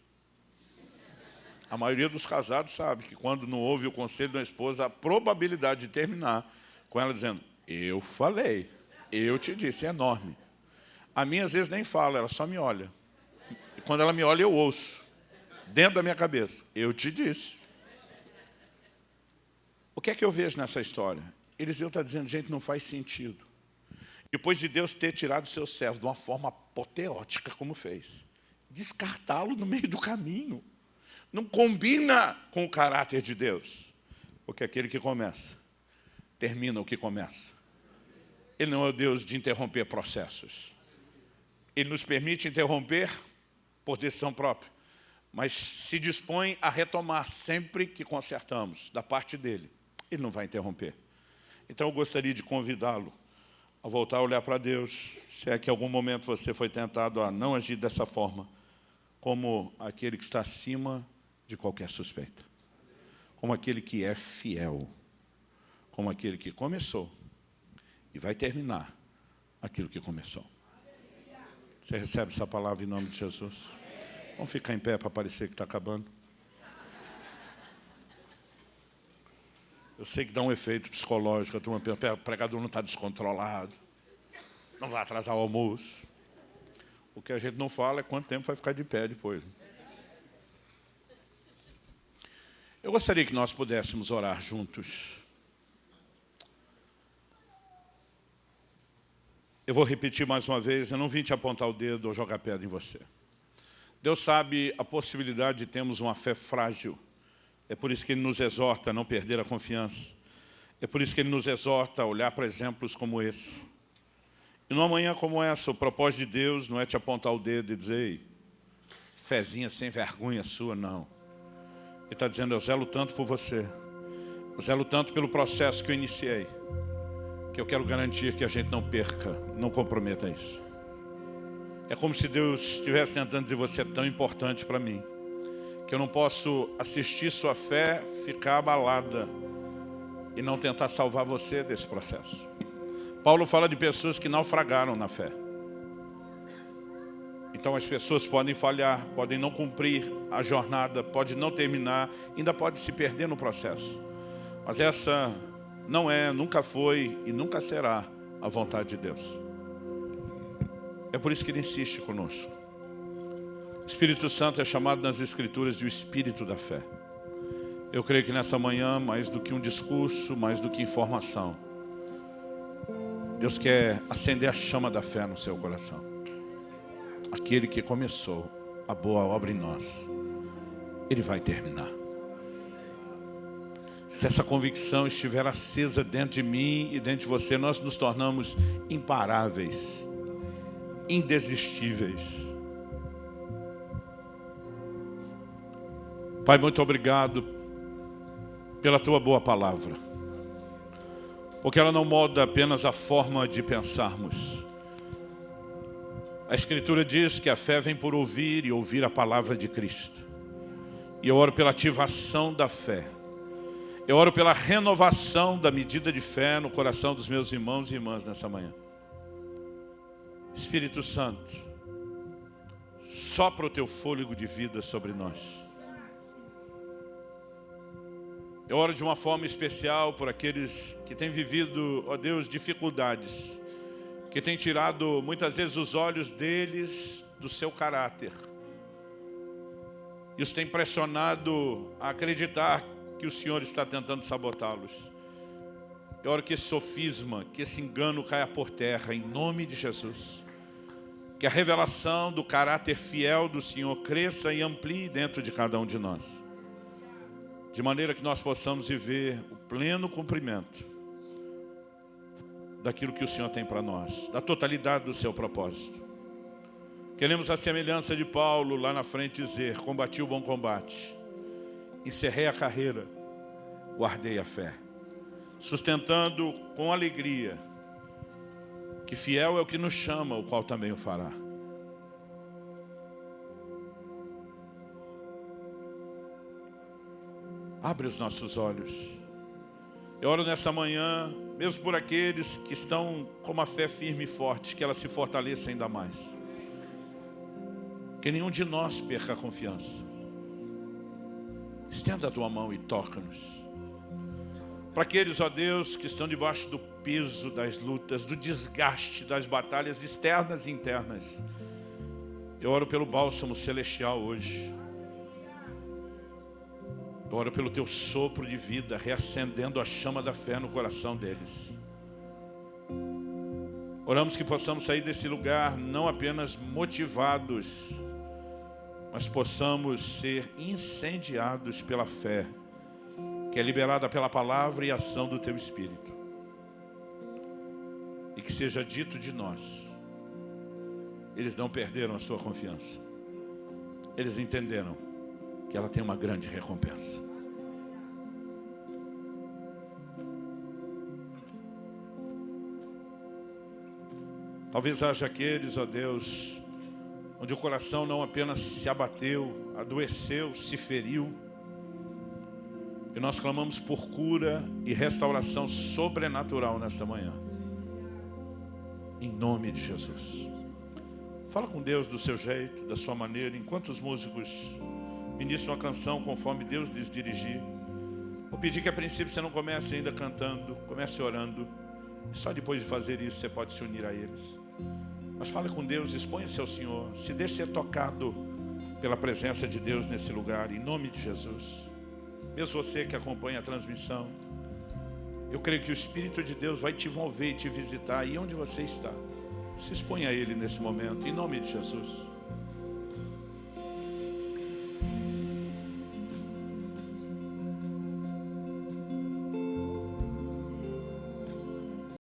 E: A maioria dos casados sabe que quando não ouve o conselho da esposa, a probabilidade de terminar com ela dizendo, eu falei, eu te disse, é enorme. A minha às vezes nem fala, ela só me olha. E quando ela me olha, eu ouço, dentro da minha cabeça, eu te disse. O que é que eu vejo nessa história? Eliseu está dizendo, gente, não faz sentido. Depois de Deus ter tirado o seu servo de uma forma apoteótica, como fez, descartá-lo no meio do caminho. Não combina com o caráter de Deus. Porque aquele que começa, termina o que começa. Ele não é o Deus de interromper processos. Ele nos permite interromper por decisão própria, mas se dispõe a retomar sempre que consertamos, da parte dele. Ele não vai interromper. Então eu gostaria de convidá-lo a voltar a olhar para Deus, se é que em algum momento você foi tentado a não agir dessa forma, como aquele que está acima de qualquer suspeita, como aquele que é fiel, como aquele que começou e vai terminar aquilo que começou. Você recebe essa palavra em nome de Jesus? Vamos ficar em pé para parecer que está acabando. Eu sei que dá um efeito psicológico, a turma pensa, o pregador não está descontrolado, não vai atrasar o almoço. O que a gente não fala é quanto tempo vai ficar de pé depois. Eu gostaria que nós pudéssemos orar juntos. Eu vou repetir mais uma vez, eu não vim te apontar o dedo ou jogar pedra em você. Deus sabe a possibilidade de termos uma fé frágil. É por isso que Ele nos exorta a não perder a confiança. É por isso que Ele nos exorta a olhar para exemplos como esse. E numa manhã como essa, o propósito de Deus não é te apontar o dedo e dizer, ei, fezinha sem vergonha sua, não. Ele está dizendo, eu zelo tanto por você. Eu zelo tanto pelo processo que eu iniciei, que eu quero garantir que a gente não perca, não comprometa isso. É como se Deus estivesse tentando dizer, você é tão importante para mim, que eu não posso assistir sua fé ficar abalada e não tentar salvar você desse processo. Paulo fala de pessoas que naufragaram na fé. Então as pessoas podem falhar, podem não cumprir a jornada, pode não terminar, ainda pode se perder no processo. Mas essa não é, nunca foi e nunca será a vontade de Deus. É por isso que Ele insiste conosco. O Espírito Santo é chamado nas Escrituras de o Espírito da fé. Eu creio que nessa manhã, mais do que um discurso, mais do que informação, Deus quer acender a chama da fé no seu coração. Aquele que começou a boa obra em nós, Ele vai terminar. Se essa convicção estiver acesa dentro de mim e dentro de você, nós nos tornamos imparáveis, indesistíveis. Pai, muito obrigado pela Tua boa palavra, porque ela não molda apenas a forma de pensarmos. A Escritura diz que a fé vem por ouvir e ouvir a palavra de Cristo. E eu oro pela ativação da fé. Eu oro pela renovação da medida de fé no coração dos meus irmãos e irmãs nessa manhã. Espírito Santo, sopra o Teu fôlego de vida sobre nós. Eu oro de uma forma especial por aqueles que têm vivido, ó Deus, dificuldades, que têm tirado muitas vezes os olhos deles do seu caráter. E os tem pressionado a acreditar que o Senhor está tentando sabotá-los. Eu oro que esse sofisma, que esse engano caia por terra, em nome de Jesus. Que a revelação do caráter fiel do Senhor cresça e amplie dentro de cada um de nós. De maneira que nós possamos viver o pleno cumprimento daquilo que o Senhor tem para nós, da totalidade do seu propósito. Queremos a semelhança de Paulo lá na frente dizer, combati o bom combate, encerrei a carreira, guardei a fé, sustentando com alegria, que fiel é o que nos chama, o qual também o fará. Abre os nossos olhos. Eu oro nesta manhã, mesmo por aqueles que estão com uma fé firme e forte, que ela se fortaleça ainda mais. Que nenhum de nós perca a confiança. Estenda a Tua mão e toca-nos. Para aqueles, ó Deus, que estão debaixo do peso das lutas, do desgaste das batalhas externas e internas, eu oro pelo bálsamo celestial hoje. Eu oro pelo Teu sopro de vida, reacendendo a chama da fé no coração deles. Oramos que possamos sair desse lugar não apenas motivados, mas possamos ser incendiados pela fé, que é liberada pela palavra e ação do Teu Espírito. E que seja dito de nós, eles não perderam a sua confiança. Eles entenderam que ela tem uma grande recompensa. Talvez haja aqueles, ó Deus, onde o coração não apenas se abateu, adoeceu, se feriu. E nós clamamos por cura e restauração sobrenatural nesta manhã. Em nome de Jesus. Fala com Deus do seu jeito, da sua maneira. Enquanto os músicos ministram a canção conforme Deus lhes dirigir, vou pedir que a princípio você não comece ainda cantando, comece orando. E só depois de fazer isso você pode se unir a eles. Mas fale com Deus, exponha-se ao Senhor. Se deixe ser tocado pela presença de Deus nesse lugar, em nome de Jesus. Mesmo você que acompanha a transmissão, eu creio que o Espírito de Deus vai te envolver e te visitar aí onde você está. Se exponha a Ele nesse momento, em nome de Jesus.